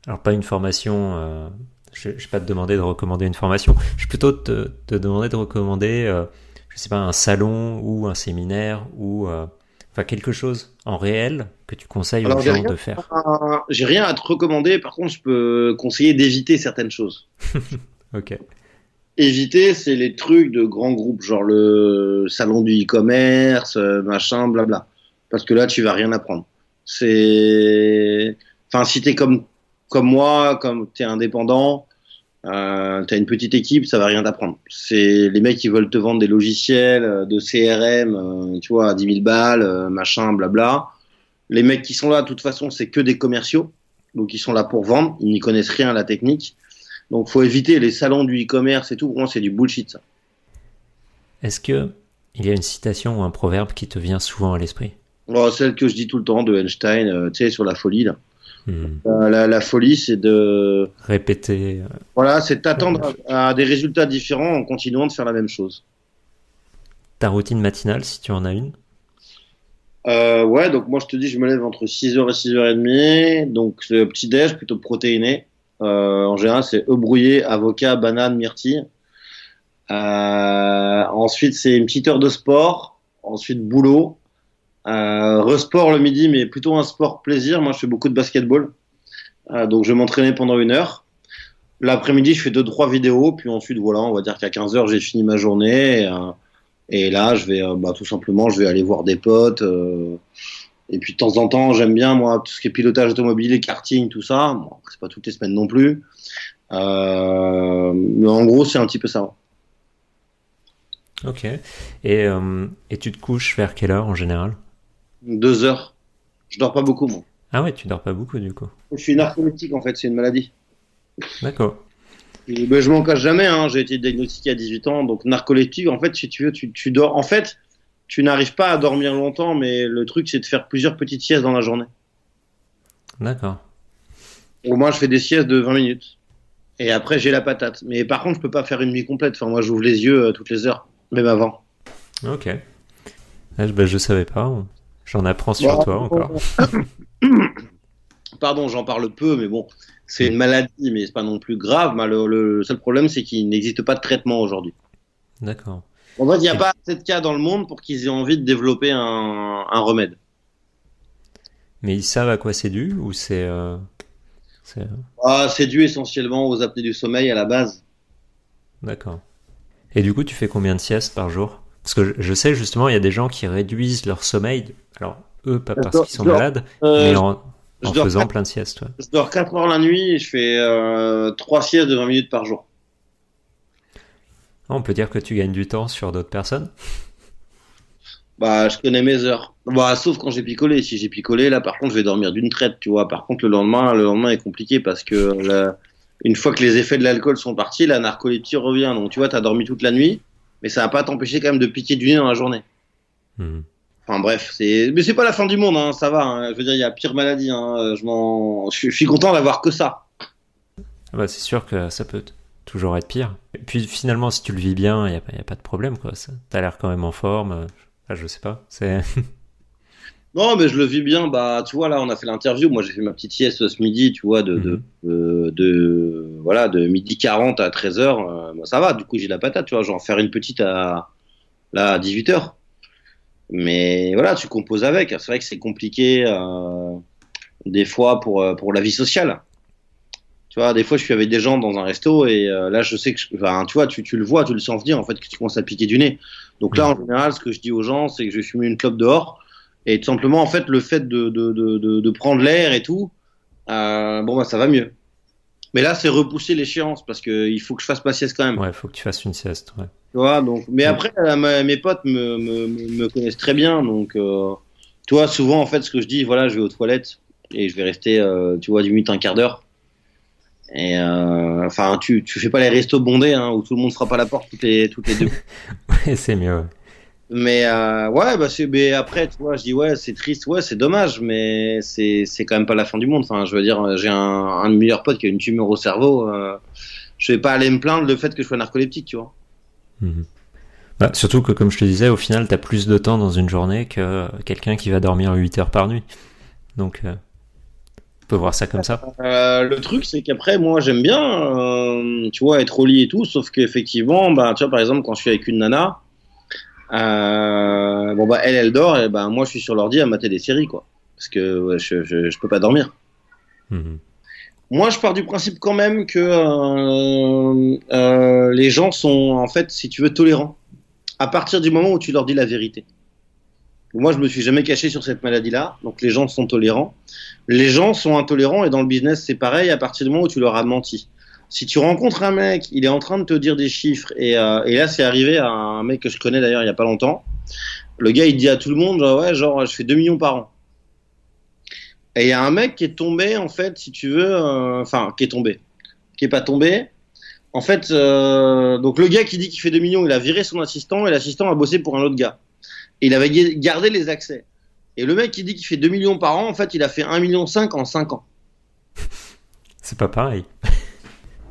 Alors, pas une formation... je vais pas te demander de recommander une formation. Je vais plutôt te demander de recommander, je sais pas, un salon ou un séminaire ou... Enfin, quelque chose en réel que tu conseilles aux gens de faire. J'ai rien à te recommander. Par contre, je peux conseiller d'éviter certaines choses. Ok. Éviter, c'est les trucs de grands groupes, genre le salon du e-commerce, machin, blabla. Parce que là, tu vas rien apprendre. Enfin, si t'es comme moi, comme t'es indépendant, t'as une petite équipe, ça va rien t'apprendre. C'est les mecs qui veulent te vendre des logiciels de CRM, tu vois, à 10 000 balles, machin, blabla. Les mecs qui sont là, de toute façon, c'est que des commerciaux. Donc, ils sont là pour vendre. Ils n'y connaissent rien à la technique. Donc, faut éviter les salons du e-commerce et tout. Pour moi, c'est du bullshit, ça. Est-ce que il y a une citation ou un proverbe qui te vient souvent à l'esprit ? Celle que je dis tout le temps de Einstein, tu sais, sur la folie, là. La folie, c'est de... Répéter. Voilà, c'est t'attendre à des résultats différents en continuant de faire la même chose. Ta routine matinale, si tu en as une ? Ouais, donc moi je te dis, je me lève entre 6h et 6h30. Donc le petit-déj, plutôt protéiné. En général, c'est œufs brouillés, avocat, banane, myrtille. Ensuite, c'est une petite heure de sport. Ensuite, boulot. Resport le midi, mais plutôt un sport plaisir. Moi, je fais beaucoup de basketball. Donc je vais m'entraîner pendant 1 heure. L'après-midi, je fais 2-3 vidéos. Puis ensuite, voilà, on va dire qu'à 15h, j'ai fini ma journée. Et là, je vais tout simplement, je vais aller voir des potes. Et puis de temps en temps, j'aime bien moi tout ce qui est pilotage automobile, et karting, tout ça. Bon, c'est pas toutes les semaines non plus. Mais en gros, c'est un petit peu ça. Ok. Et tu te couches vers quelle heure en général? 2 heures. Je dors pas beaucoup, moi. Ah ouais, tu dors pas beaucoup du coup. Je suis narcoleptique, en fait, c'est une maladie. D'accord. Ben, je m'en cache jamais, hein. J'ai été diagnostiqué à 18 ans, donc narcoleptique, en fait, si tu veux, tu dors. En fait, tu n'arrives pas à dormir longtemps, mais le truc, c'est de faire plusieurs petites siestes dans la journée. D'accord. Au moins, je fais des siestes de 20 minutes. Et après, j'ai la patate. Mais par contre, je peux pas faire une nuit complète. Enfin, moi, j'ouvre les yeux toutes les heures, même avant. Ok. Je savais pas. J'en apprends sur toi encore. Pardon, j'en parle peu, mais bon, c'est une maladie, mais c'est pas non plus grave. Le seul problème, c'est qu'il n'existe pas de traitement aujourd'hui. D'accord. En fait, il n'y a pas assez de cas dans le monde pour qu'ils aient envie de développer un remède. Mais ils savent à quoi c'est dû ou c'est... C'est dû essentiellement aux apnées du sommeil à la base. D'accord. Et du coup, tu fais combien de siestes par jour? Parce que je sais justement, il y a des gens qui réduisent leur sommeil. Alors, eux, pas parce qu'ils sont malades, mais en faisant plein de siestes. Ouais. Je dors 4 heures la nuit et je fais 3 siestes de 20 minutes par jour. On peut dire que tu gagnes du temps sur d'autres personnes? Je connais mes heures. Sauf quand j'ai picolé. Si j'ai picolé, là, par contre, je vais dormir d'une traite, tu vois. Par contre, le lendemain est compliqué parce que une fois que les effets de l'alcool sont partis, la narcolepsie revient. Donc, tu vois, t'as dormi toute la nuit, mais ça va pas t'empêcher quand même de piquer du nez dans la journée. Mmh. Enfin bref, mais c'est pas la fin du monde, hein, ça va. Hein. Je veux dire, il y a pire maladie. Hein. Je suis content d'avoir que ça. C'est sûr que ça peut toujours être pire. Et puis finalement, si tu le vis bien, il y a pas de problème, quoi. T'as l'air quand même en forme. Je sais pas. Non, mais je le vis bien. Tu vois, là, on a fait l'interview. Moi, j'ai fait ma petite sieste ce midi, tu vois, de 12h40 à 13h. Ça va. Du coup, j'ai la patate, tu vois. Je vais en faire une petite à 18h. Mais voilà, tu composes avec. C'est vrai que c'est compliqué des fois pour la vie sociale. Tu vois, des fois, je suis avec des gens dans un resto et là, je sais que, tu vois, tu le vois, tu le sens venir en fait que tu commences à piquer du nez. Donc là, en général, ce que je dis aux gens, c'est que je vais fumer une clope dehors et tout simplement, en fait, le fait de prendre l'air et tout, ça va mieux. Mais là, c'est repousser l'échéance parce que il faut que je fasse ma sieste quand même. Ouais, il faut que tu fasses une sieste. Ouais. Tu vois, donc. Mais après, mes potes me connaissent très bien, donc. Tu vois, souvent, en fait, ce que je dis, voilà, je vais aux toilettes et je vais rester, 10 minutes, un quart d'heure. Et tu fais pas les restos bondés, hein, où tout le monde frappe à la porte toutes les 2. Ouais, c'est mieux. Mais mais après, tu vois, je dis ouais, c'est triste, ouais, c'est dommage, mais c'est quand même pas la fin du monde. Enfin, je veux dire, j'ai un de mes meilleurs potes qui a une tumeur au cerveau. Je vais pas aller me plaindre le fait que je sois narcoleptique, tu vois. Mmh. Surtout que, comme je te disais, au final, t'as plus de temps dans une journée que quelqu'un qui va dormir 8 heures par nuit. Donc, on peut voir ça comme ça. Le truc, c'est qu'après, moi, j'aime bien, tu vois, être au lit et tout, sauf qu'effectivement, tu vois, par exemple, quand je suis avec une nana, elle dort, et moi, je suis sur l'ordi à mater des séries, quoi. Parce que je peux pas dormir. Mmh. Moi, je pars du principe quand même que les gens sont, en fait, si tu veux, tolérants. À partir du moment où tu leur dis la vérité. Moi, je me suis jamais caché sur cette maladie-là, donc les gens sont tolérants. Les gens sont intolérants et dans le business, c'est pareil à partir du moment où tu leur as menti. Si tu rencontres un mec, il est en train de te dire des chiffres et là, c'est arrivé à un mec que je connais d'ailleurs il y a pas longtemps. Le gars, il dit à tout le monde, je fais 2 millions par an. Et il y a un mec qui est tombé, en fait, si tu veux, qui est pas tombé. En fait, donc le gars qui dit qu'il fait 2 millions, il a viré son assistant et l'assistant a bossé pour un autre gars. Et il avait gardé les accès. Et le mec qui dit qu'il fait 2 millions par an, en fait, il a fait 1,5 million en 5 ans. C'est pas pareil.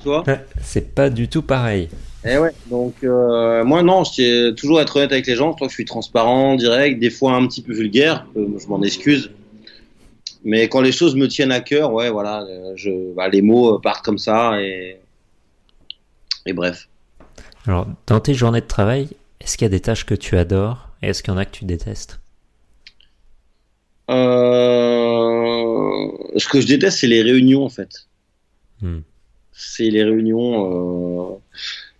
tu vois. C'est pas du tout pareil. Et ouais, donc moi non, je tiens toujours à être honnête avec les gens. Je crois que je suis transparent, direct, des fois un petit peu vulgaire, je m'en excuse. Mais quand les choses me tiennent à cœur, ouais, voilà, les mots partent comme ça et bref. Alors, dans tes journées de travail, est-ce qu'il y a des tâches que tu adores et est-ce qu'il y en a que tu détestes? Ce que je déteste, c'est les réunions en fait. C'est les réunions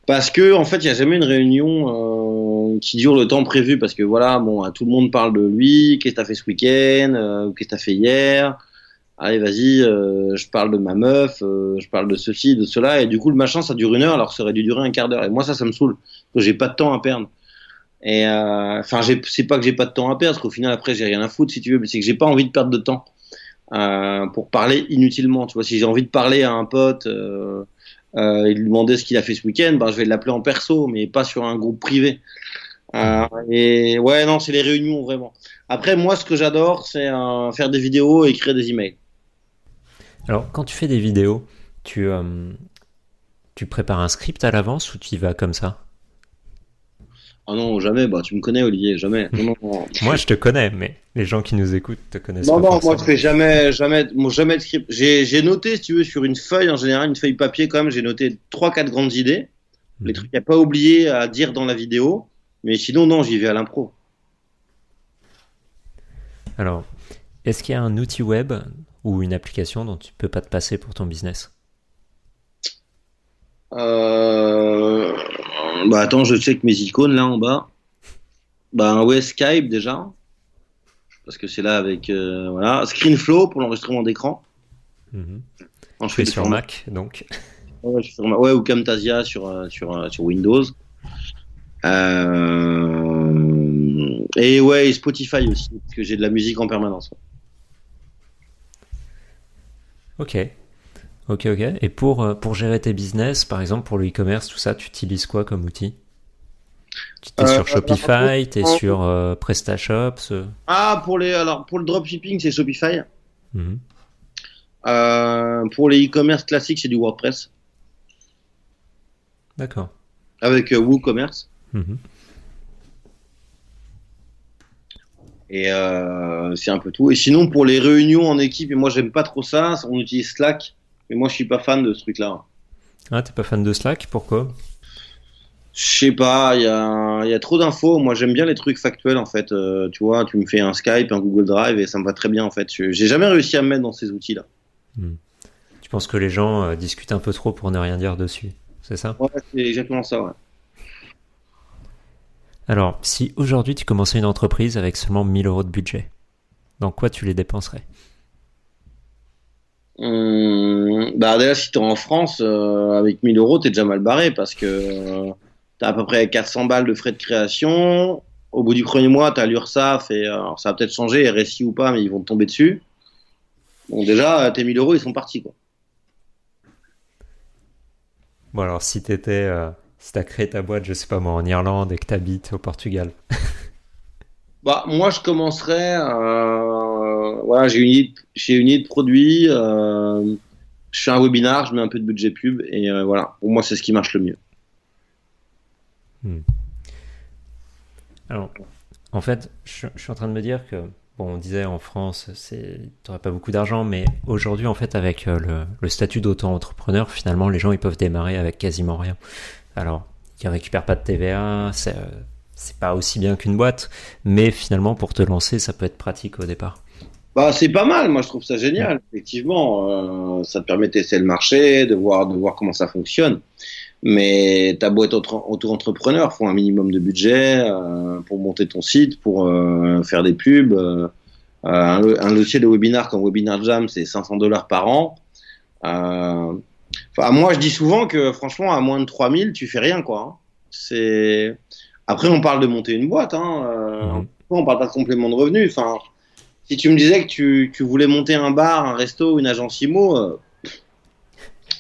parce que en fait, il y a jamais une réunion qui dure le temps prévu parce que voilà, bon, tout le monde parle de lui, qu'est-ce que t'as fait ce week-end, qu'est-ce que t'as fait hier. Allez, vas-y, je parle de ma meuf, je parle de ceci, de cela, et du coup, le machin, ça dure 1 heure, alors que ça aurait dû durer un quart d'heure. Et moi, ça me saoule, parce que j'ai pas de temps à perdre. Et enfin, c'est pas que j'ai pas de temps à perdre, parce qu'au final, après, j'ai rien à foutre, si tu veux, mais c'est que j'ai pas envie de perdre de temps pour parler inutilement. Tu vois, si j'ai envie de parler à un pote et lui demander ce qu'il a fait ce week-end, ben, je vais l'appeler en perso, mais pas sur un groupe privé. Et ouais, non, c'est les réunions, vraiment. Après, moi, ce que j'adore, c'est faire des vidéos et écrire des emails. Alors, quand tu fais des vidéos, tu prépares un script à l'avance ou tu y vas comme ça? Ah non, jamais. Bah, tu me connais, Olivier, jamais. Non. Moi, je te connais, mais les gens qui nous écoutent te connaissent pas. Non, moi, forcément. je fais jamais de script. J'ai noté, si tu veux, sur une feuille, en général, une feuille papier, quand même, j'ai noté 3-4 grandes idées. Les trucs à pas oublier à dire dans la vidéo. Mais sinon, non, j'y vais à l'impro. Alors, est-ce qu'il y a un outil web ou une application dont tu peux pas te passer pour ton business? Bah attends, je check mes icônes là en bas. Bah ouais, Skype déjà, parce que c'est là avec voilà, ScreenFlow pour l'enregistrement d'écran. Je fais sur Mac donc. Ouais, je suis sur Mac. Ouais, ou Camtasia sur Windows. Et ouais, et Spotify aussi, parce que j'ai de la musique en permanence. Ok. Et pour gérer tes business, par exemple pour le e-commerce, tout ça, tu utilises quoi comme outil? Tu es sur Shopify, tu es sur PrestaShop pour le dropshipping, c'est Shopify. Pour les e-commerce classiques, c'est du WordPress. D'accord. Avec WooCommerce. Et c'est un peu tout. Et sinon, pour les réunions en équipe, et moi j'aime pas trop ça, on utilise Slack. Mais moi je suis pas fan de ce truc-là. Ah, t'es pas fan de Slack? Pourquoi? Je sais pas, il y a trop d'infos. Moi j'aime bien les trucs factuels en fait. Tu vois, tu me fais un Skype, un Google Drive et ça me va très bien en fait. J'ai jamais réussi à me mettre dans ces outils-là. Tu penses que les gens discutent un peu trop pour ne rien dire dessus, c'est ça? Ouais, c'est exactement ça, ouais. Alors, si aujourd'hui tu commençais une entreprise avec seulement 1 000 € de budget, dans quoi tu les dépenserais? Bah déjà, si t'es en France, avec 1 000 €, t'es déjà mal barré parce que t'as à peu près 400 balles de frais de création. Au bout du premier mois, t'as l'URSSAF et alors, ça va peut-être changer, RSI ou pas, mais ils vont te tomber dessus. Bon, déjà, tes 1 000 €, ils sont partis, quoi. Bon, alors si t'as créé ta boîte, je sais pas moi, en Irlande et que t'habites au Portugal. Bah, moi, je commencerais. Voilà, j'ai une idée de produit. Je fais un webinar, je mets un peu de budget pub et voilà. Pour moi, c'est ce qui marche le mieux. Alors, en fait, je suis en train de me dire que, bon, on disait en France, t'aurais pas beaucoup d'argent, mais aujourd'hui, en fait, avec le statut d'auto-entrepreneur, finalement, les gens, ils peuvent démarrer avec quasiment rien. Alors, ils récupèrent pas de TVA, c'est pas aussi bien qu'une boîte, mais finalement, pour te lancer, ça peut être pratique au départ. Bah, c'est pas mal. Moi, je trouve ça génial. Effectivement, ça te permet de tester le marché, de voir comment ça fonctionne. Mais t'as beau être auto-entrepreneur, faut un minimum de budget pour monter ton site, pour faire des pubs. Un logiciel de webinar comme Webinar Jam, c'est 500 $ par an. Moi, je dis souvent que franchement, à moins de 3 000, tu fais rien, quoi. Après, on parle de monter une boîte. On parle pas de complément de revenus. Enfin, si tu me disais que tu voulais monter un bar, un resto, une agence IMO,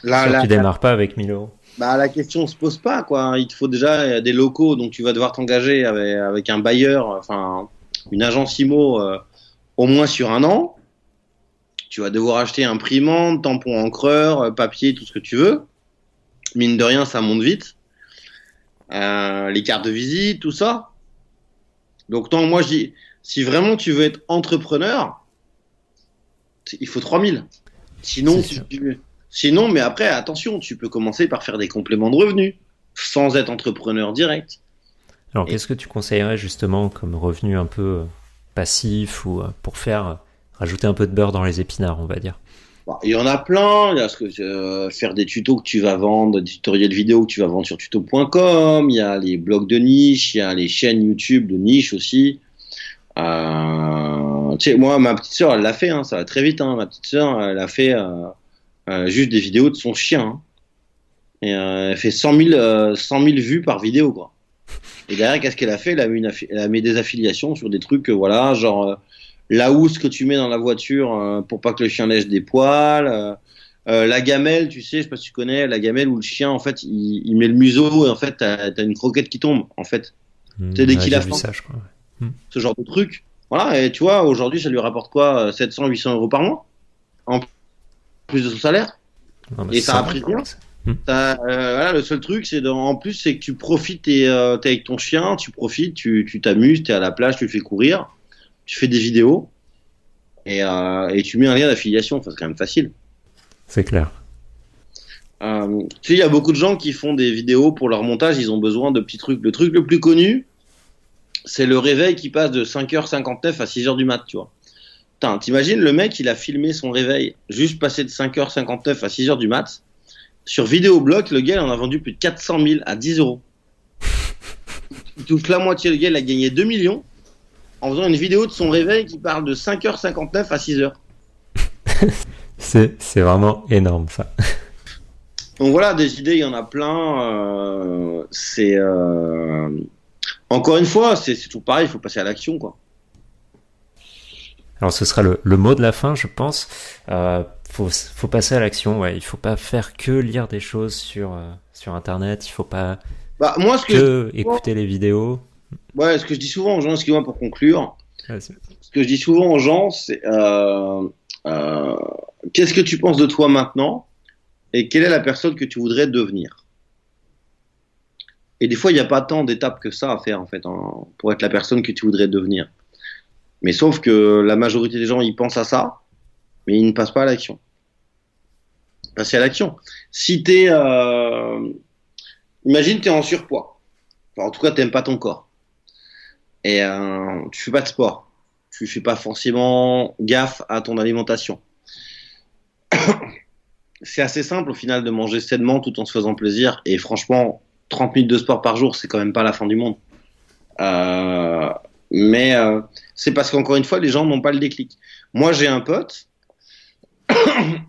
tu démarres pas avec 1 000 €. Bah, la question se pose pas, quoi. Il te faut déjà des locaux, donc tu vas devoir t'engager avec un bailleur, enfin, une agence IMO, au moins sur 1 an. Tu vas devoir acheter imprimante, tampon encreur, papier, tout ce que tu veux. mine de rien, ça monte vite. Les cartes de visite, tout ça. Donc, moi, je dis, si vraiment tu veux être entrepreneur, il faut 3000. Sinon, mais après, attention, tu peux commencer par faire des compléments de revenus sans être entrepreneur direct. Alors, qu'est-ce que tu conseillerais justement comme revenu un peu passif ou pour rajouter un peu de beurre dans les épinards, on va dire? Il y en a plein. Il y a faire des tutos que tu vas vendre, des tutoriels vidéo que tu vas vendre sur tuto.com. Il y a les blogs de niche, il y a les chaînes YouTube de niche aussi. Tu sais, moi, ma petite sœur, elle l'a fait, ça va très vite. Ma petite sœur, elle a fait juste des vidéos de son chien. Et elle fait 100 000 vues par vidéo, quoi. Et derrière, qu'est-ce qu'elle a fait? Elle a mis des affiliations sur des trucs, genre la housse que tu mets dans la voiture pour pas que le chien lèche des poils. La gamelle, tu sais, je sais pas si tu connais, la gamelle où le chien, en fait, il met le museau et en fait, t'as une croquette qui tombe, en fait. C'est dès qu'il a faim. Ça, je crois, ouais. Ce genre de truc. Voilà, et tu vois, aujourd'hui, ça lui rapporte quoi? 700, 800 euros par mois? En plus de son salaire? Non, et ça a pris rien. Voilà, le seul truc, en plus, c'est que tu profites, t'es avec ton chien, tu profites, tu t'amuses, t'es à la plage, tu le fais courir, tu fais des vidéos, et tu mets un lien d'affiliation, c'est quand même facile. C'est clair. Tu sais, il y a beaucoup de gens qui font des vidéos pour leur montage, ils ont besoin de petits trucs. Le truc le plus connu, c'est le réveil qui passe de 5h59 à 6h du mat, tu vois. T'imagines, le mec, il a filmé son réveil juste passé de 5h59 à 6h du mat. Sur Vidéoblog, le gars, il en a vendu plus de 400 000 à 10 euros. Il touche la moitié, le gars, il a gagné 2 millions en faisant une vidéo de son réveil qui parle de 5h59 à 6h. C'est vraiment énorme, ça. Donc voilà, des idées, il y en a plein. Encore une fois, c'est toujours pareil, il faut passer à l'action, quoi. Alors ce sera le mot de la fin, je pense. Faut passer à l'action, ouais. Il faut pas faire que lire des choses sur Internet. Il faut pas écouter les vidéos. Ouais, ce que je dis souvent aux gens, excuse-moi pour conclure. Ouais, ce que je dis souvent aux gens, c'est qu'est-ce que tu penses de toi maintenant et quelle est la personne que tu voudrais devenir? Et des fois, il n'y a pas tant d'étapes que ça à faire, en fait, pour être la personne que tu voudrais devenir. Mais sauf que la majorité des gens, ils pensent à ça, mais ils ne passent pas à l'action. Passer à l'action. Si imagine, t'es en surpoids. Enfin, en tout cas, t'aimes pas ton corps. Et tu fais pas de sport. Tu fais pas forcément gaffe à ton alimentation. C'est assez simple, au final, de manger sainement tout en se faisant plaisir. Et franchement, 30 minutes de sport par jour, c'est quand même pas la fin du monde. Mais c'est parce qu'encore une fois, les gens n'ont pas le déclic. Moi, j'ai un pote.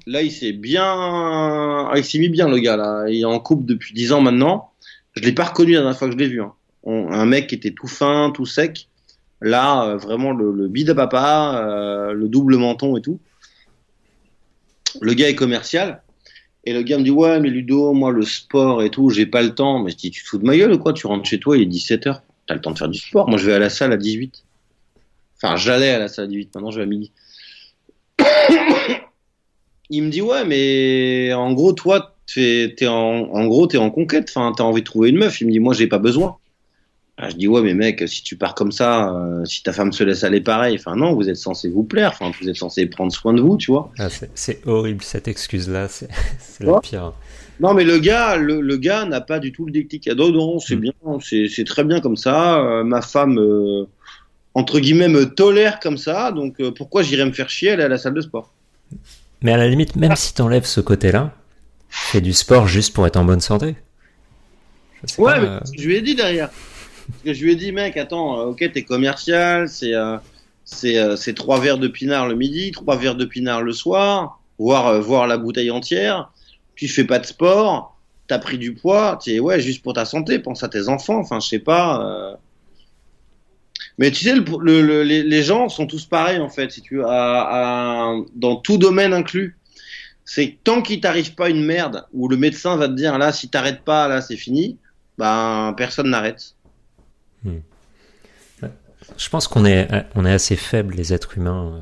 Là, il s'est mis bien, le gars. Là, il est en couple depuis 10 ans maintenant. Je l'ai pas reconnu la dernière fois que je l'ai vu. Un mec qui était tout fin, tout sec. Là, vraiment le bide à papa, le double menton et tout. Le gars est commercial. Et le gars me dit, ouais, mais Ludo, moi, le sport et tout, j'ai pas le temps. Mais je dis, tu te fous de ma gueule ou quoi? Tu rentres chez toi, il est 17h. T'as le temps de faire du sport. Moi, je vais à la salle à 18. Enfin, j'allais à la salle à 18. Maintenant, je vais à midi. Il me dit, ouais, mais en gros, toi, t'es en conquête. Enfin, t'as envie de trouver une meuf. Il me dit, moi, j'ai pas besoin. Je dis, ouais, mais mec, si tu pars comme ça, si ta femme se laisse aller pareil, enfin, non, vous êtes censé vous plaire. Enfin, vous êtes censé prendre soin de vous, tu vois. Ah, c'est horrible, cette excuse-là. C'est la pire. Non, mais le gars n'a pas du tout le déclic. Non, c'est bien, c'est très bien comme ça. Ma femme, entre guillemets, me tolère comme ça. Donc, pourquoi j'irais me faire chier aller à la salle de sport? Mais à la limite, même si t'enlèves ce côté-là, fais du sport juste pour être en bonne santé. Ouais, mais ce que je lui ai dit derrière. Parce que je lui ai dit, mec, attends, ok, t'es commercial, c'est 3 verres de pinard le midi, 3 verres de pinard le soir, voire la bouteille entière. Tu fais pas de sport, t'as pris du poids, ouais, juste pour ta santé, pense à tes enfants, enfin, je sais pas. Mais tu sais, les gens sont tous pareils, en fait, si tu veux, dans tout domaine inclus. C'est que tant qu'il t'arrive pas une merde, où le médecin va te dire, là, si t'arrêtes pas, là, c'est fini, ben, personne n'arrête. Je pense qu'on est assez faibles, les êtres humains,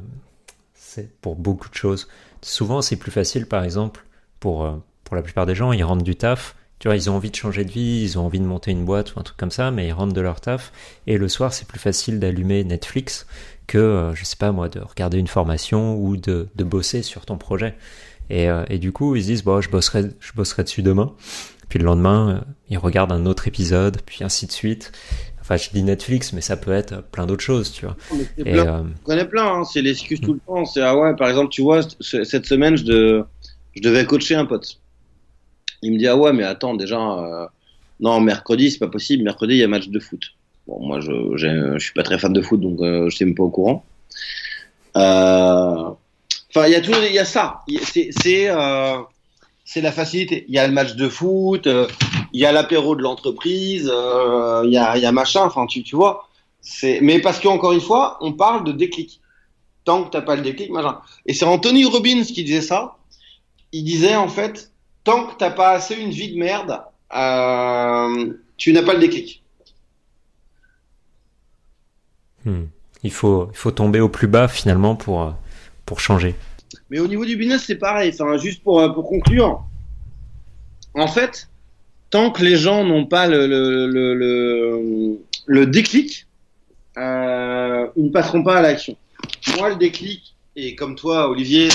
pour beaucoup de choses. Souvent, c'est plus facile, par exemple, pour la plupart des gens, ils rentrent du taf, Tu vois, ils ont envie de changer de vie, ils ont envie de monter une boîte ou un truc comme ça, mais ils rentrent de leur taf. Et le soir, c'est plus facile d'allumer Netflix que, je sais pas moi, de regarder une formation ou de bosser sur ton projet. Et du coup, ils se disent, bon, je bosserai dessus demain. Puis le lendemain, ils regardent un autre épisode, puis ainsi de suite. Enfin, je dis Netflix, mais ça peut être plein d'autres choses, tu vois. Je connais plein, hein, c'est l'excuse tout le temps. C'est, ah ouais, par exemple, tu vois, cette semaine, je devais coacher un pote. Il me dit, ah ouais, mais attends, déjà, non, mercredi, c'est pas possible. Mercredi, il y a match de foot. Bon, moi, je suis pas très fan de foot, donc je suis même pas au courant. Enfin, il y a ça. C'est la facilité. Il y a le match de foot, il y a l'apéro de l'entreprise, il y a machin. Enfin, tu vois. Mais parce qu'encore une fois, on parle de déclic. Tant que t'as pas le déclic, machin. Et c'est Anthony Robbins qui disait ça. Il disait en fait, tant que t'as pas assez une vie de merde, tu n'as pas le déclic. Il faut tomber au plus bas finalement pour changer. Mais au niveau du business, c'est pareil. Enfin, juste pour conclure, en fait, tant que les gens n'ont pas le déclic, ils ne passeront pas à l'action. Moi, le déclic, et comme toi, Olivier,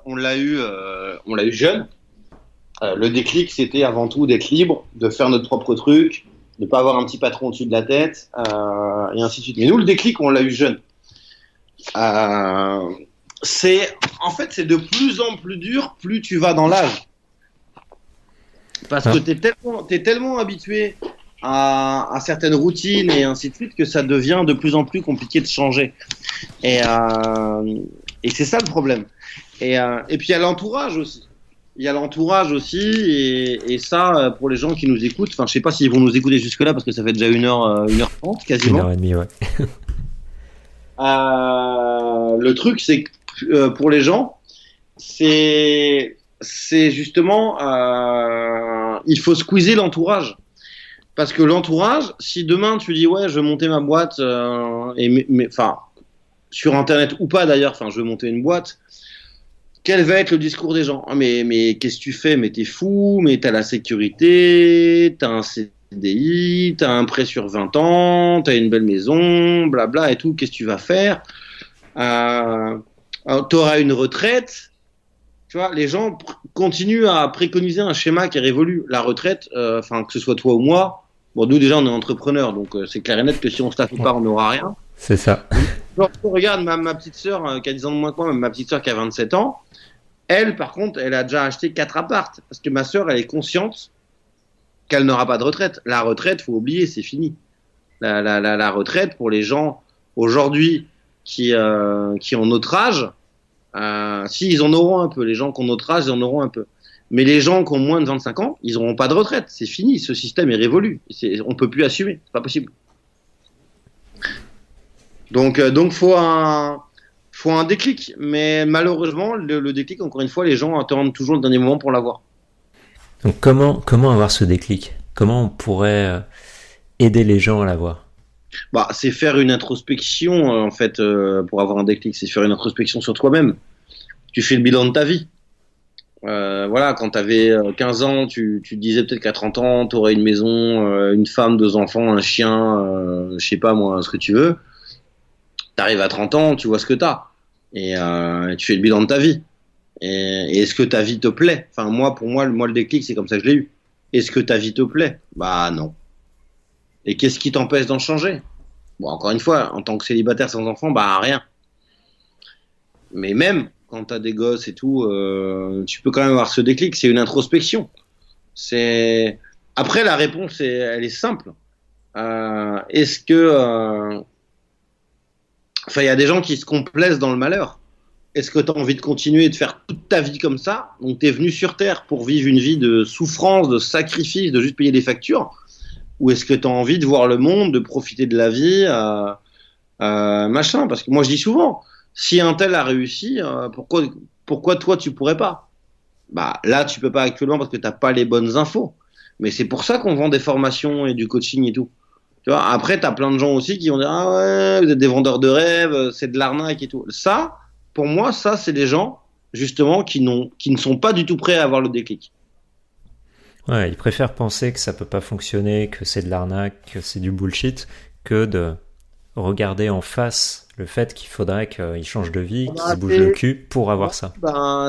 on l'a eu jeune. Le déclic, c'était avant tout d'être libre, de faire notre propre truc, de pas avoir un petit patron au-dessus de la tête, et ainsi de suite. Mais nous, le déclic, on l'a eu jeune. C'est de plus en plus dur plus tu vas dans l'âge. Parce que t'es tellement habitué à certaines routines et ainsi de suite que ça devient de plus en plus compliqué de changer. Et c'est ça le problème. Et puis il y a l'entourage aussi. Et ça, pour les gens qui nous écoutent, enfin je sais pas s'ils vont nous écouter jusque-là parce que ça fait déjà 1h30 quasiment. 1h30, ouais. Le truc, c'est que pour les gens, c'est justement il faut squeezer l'entourage. Parce que l'entourage, si demain tu dis ouais, je veux monter ma boîte enfin sur internet ou pas d'ailleurs, enfin je veux monter une boîte, quel va être le discours des gens? Ah, mais qu'est-ce que tu fais? Mais t'es fou, mais t'as la sécurité, t'as un CDI, t'as un prêt sur 20 ans, t'as une belle maison, blabla et tout, qu'est-ce que tu vas faire? T'auras une retraite. Tu vois, les gens continuent à préconiser un schéma qui est révolu. La retraite, enfin que ce soit toi ou moi, bon nous déjà on est entrepreneurs, donc c'est clair et net que si on se tape pas, on n'aura rien. C'est ça. Genre, regarde ma petite sœur qui a 10 ans de moins que moi, même ma petite sœur qui a 27 ans, elle par contre, elle a déjà acheté 4 appartes parce que ma sœur, elle est consciente qu'elle n'aura pas de retraite. La retraite, faut oublier, c'est fini. La retraite pour les gens aujourd'hui qui ont notre âge, si ils en auront un peu, les gens qui ont notre âge, ils en auront un peu. Mais les gens qui ont moins de 25 ans, ils n'auront pas de retraite. C'est fini, ce système est révolu. On peut plus assumer, c'est pas possible. Donc faut un déclic. Mais malheureusement, le déclic, encore une fois, les gens attendent toujours le dernier moment pour l'avoir. Donc comment avoir ce déclic? Comment on pourrait aider les gens à l'avoir? Bah, c'est faire une introspection en fait pour avoir un déclic, c'est faire une introspection sur toi-même. Tu fais le bilan de ta vie. Voilà, quand tu avais 15 ans, tu te disais peut-être qu'à 30 ans, tu aurais une maison, une femme, 2 enfants, un chien, je sais pas moi, ce que tu veux. Tu arrives à 30 ans, tu vois ce que tu as et tu fais le bilan de ta vie. Et est-ce que ta vie te plaît? Enfin pour moi le déclic, c'est comme ça que je l'ai eu. Est-ce que ta vie te plaît? Bah non. Et qu'est-ce qui t'empêche d'en changer? Bon, encore une fois, en tant que célibataire sans enfant, bah rien. Mais même quand t'as des gosses et tout, tu peux quand même avoir ce déclic. C'est une introspection. Après la réponse, elle est simple. Est-ce que, enfin, il y a des gens qui se complaisent dans le malheur. Est-ce que tu as envie de continuer de faire toute ta vie comme ça? Donc tu es venu sur Terre pour vivre une vie de souffrance, de sacrifice, de juste payer des factures? Ou est-ce que tu as envie de voir le monde, de profiter de la vie, machin? Parce que moi je dis souvent, si un tel a réussi, pourquoi toi tu pourrais pas? Bah là tu peux pas actuellement parce que t'as pas les bonnes infos. Mais c'est pour ça qu'on vend des formations et du coaching et tout. Tu vois, après t'as plein de gens aussi qui vont dire ah ouais, vous êtes des vendeurs de rêves, c'est de l'arnaque et tout. Ça, pour moi, ça c'est des gens justement qui ne sont pas du tout prêts à avoir le déclic. Ouais, ils préfèrent penser que ça peut pas fonctionner, que c'est de l'arnaque, que c'est du bullshit, que de regarder en face le fait qu'il faudrait qu'ils changent de vie, qu'ils se bougent le cul pour avoir ça.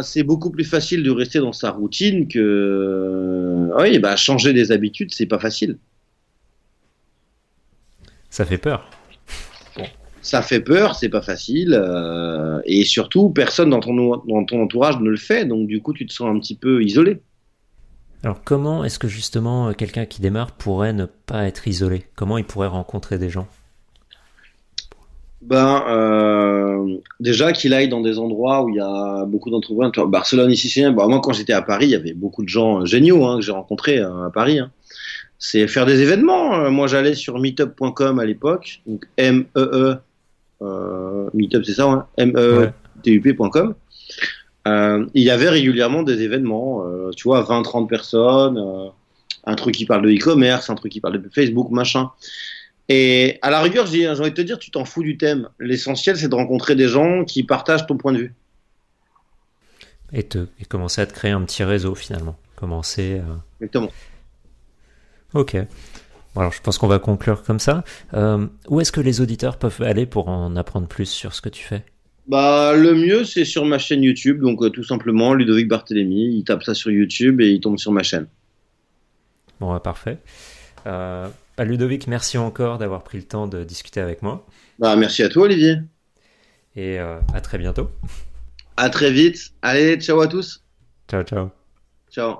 C'est beaucoup plus facile de rester dans sa routine que changer des habitudes, c'est pas facile. Ça fait peur. Ça fait peur, c'est pas facile, et surtout personne dans ton entourage ne le fait, donc du coup tu te sens un petit peu isolé. Alors comment est-ce que justement quelqu'un qui démarre pourrait ne pas être isolé? Comment il pourrait rencontrer des gens? Déjà qu'il aille dans des endroits où il y a beaucoup d'entrepreneurs. Barcelone ici, c'est moi quand j'étais à Paris, il y avait beaucoup de gens géniaux que j'ai rencontrés à Paris. C'est faire des événements. Moi j'allais sur meetup.com à l'époque, donc Meetup c'est ça, meetup.com. Il y avait régulièrement des événements, tu vois, 20-30 personnes, un truc qui parle de e-commerce, un truc qui parle de Facebook, machin. Et à la rigueur, j'ai envie de te dire, tu t'en fous du thème. L'essentiel, c'est de rencontrer des gens qui partagent ton point de vue. Et commencer à te créer un petit réseau, finalement. Exactement. Ok. Bon, alors, je pense qu'on va conclure comme ça. Où est-ce que les auditeurs peuvent aller pour en apprendre plus sur ce que tu fais? Le mieux, c'est sur ma chaîne YouTube. Donc, tout simplement, Ludovic Barthélémy. Il tape ça sur YouTube et il tombe sur ma chaîne. Bon, parfait. Ludovic, merci encore d'avoir pris le temps de discuter avec moi. Merci à toi, Olivier. Et à très bientôt. À très vite. Allez, ciao à tous. Ciao, ciao. Ciao.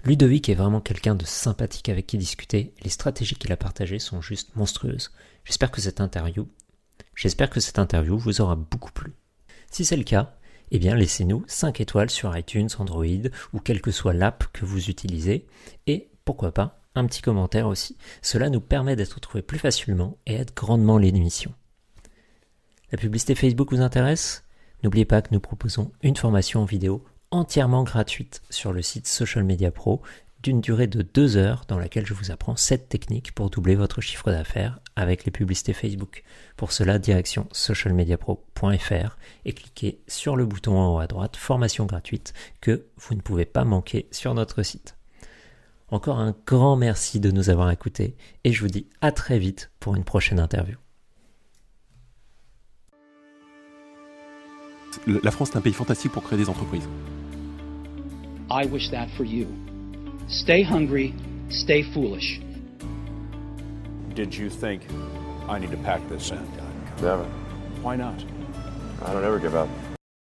Ludovic est vraiment quelqu'un de sympathique avec qui discuter. Les stratégies qu'il a partagées sont juste monstrueuses. J'espère que cette interview vous aura beaucoup plu. Si c'est le cas, eh bien laissez-nous 5 étoiles sur iTunes, Android ou quelle que soit l'app que vous utilisez. Et pourquoi pas un petit commentaire aussi. Cela nous permet d'être trouvés plus facilement et aide grandement l'émission. La publicité Facebook vous intéresse? N'oubliez pas que nous proposons une formation en vidéo entièrement gratuite sur le site Social Media Pro d'une durée de 2 heures dans laquelle je vous apprends 7 techniques pour doubler votre chiffre d'affaires avec les publicités Facebook. Pour cela, direction socialmediapro.fr et cliquez sur le bouton en haut à droite formation gratuite que vous ne pouvez pas manquer sur notre site. Encore un grand merci de nous avoir écoutés et je vous dis à très vite pour une prochaine interview. La France est un pays fantastique pour créer des entreprises. I wish that for you. Stay hungry, stay foolish. Did you think I need to pack this in? Never. Why not? I don't ever give up.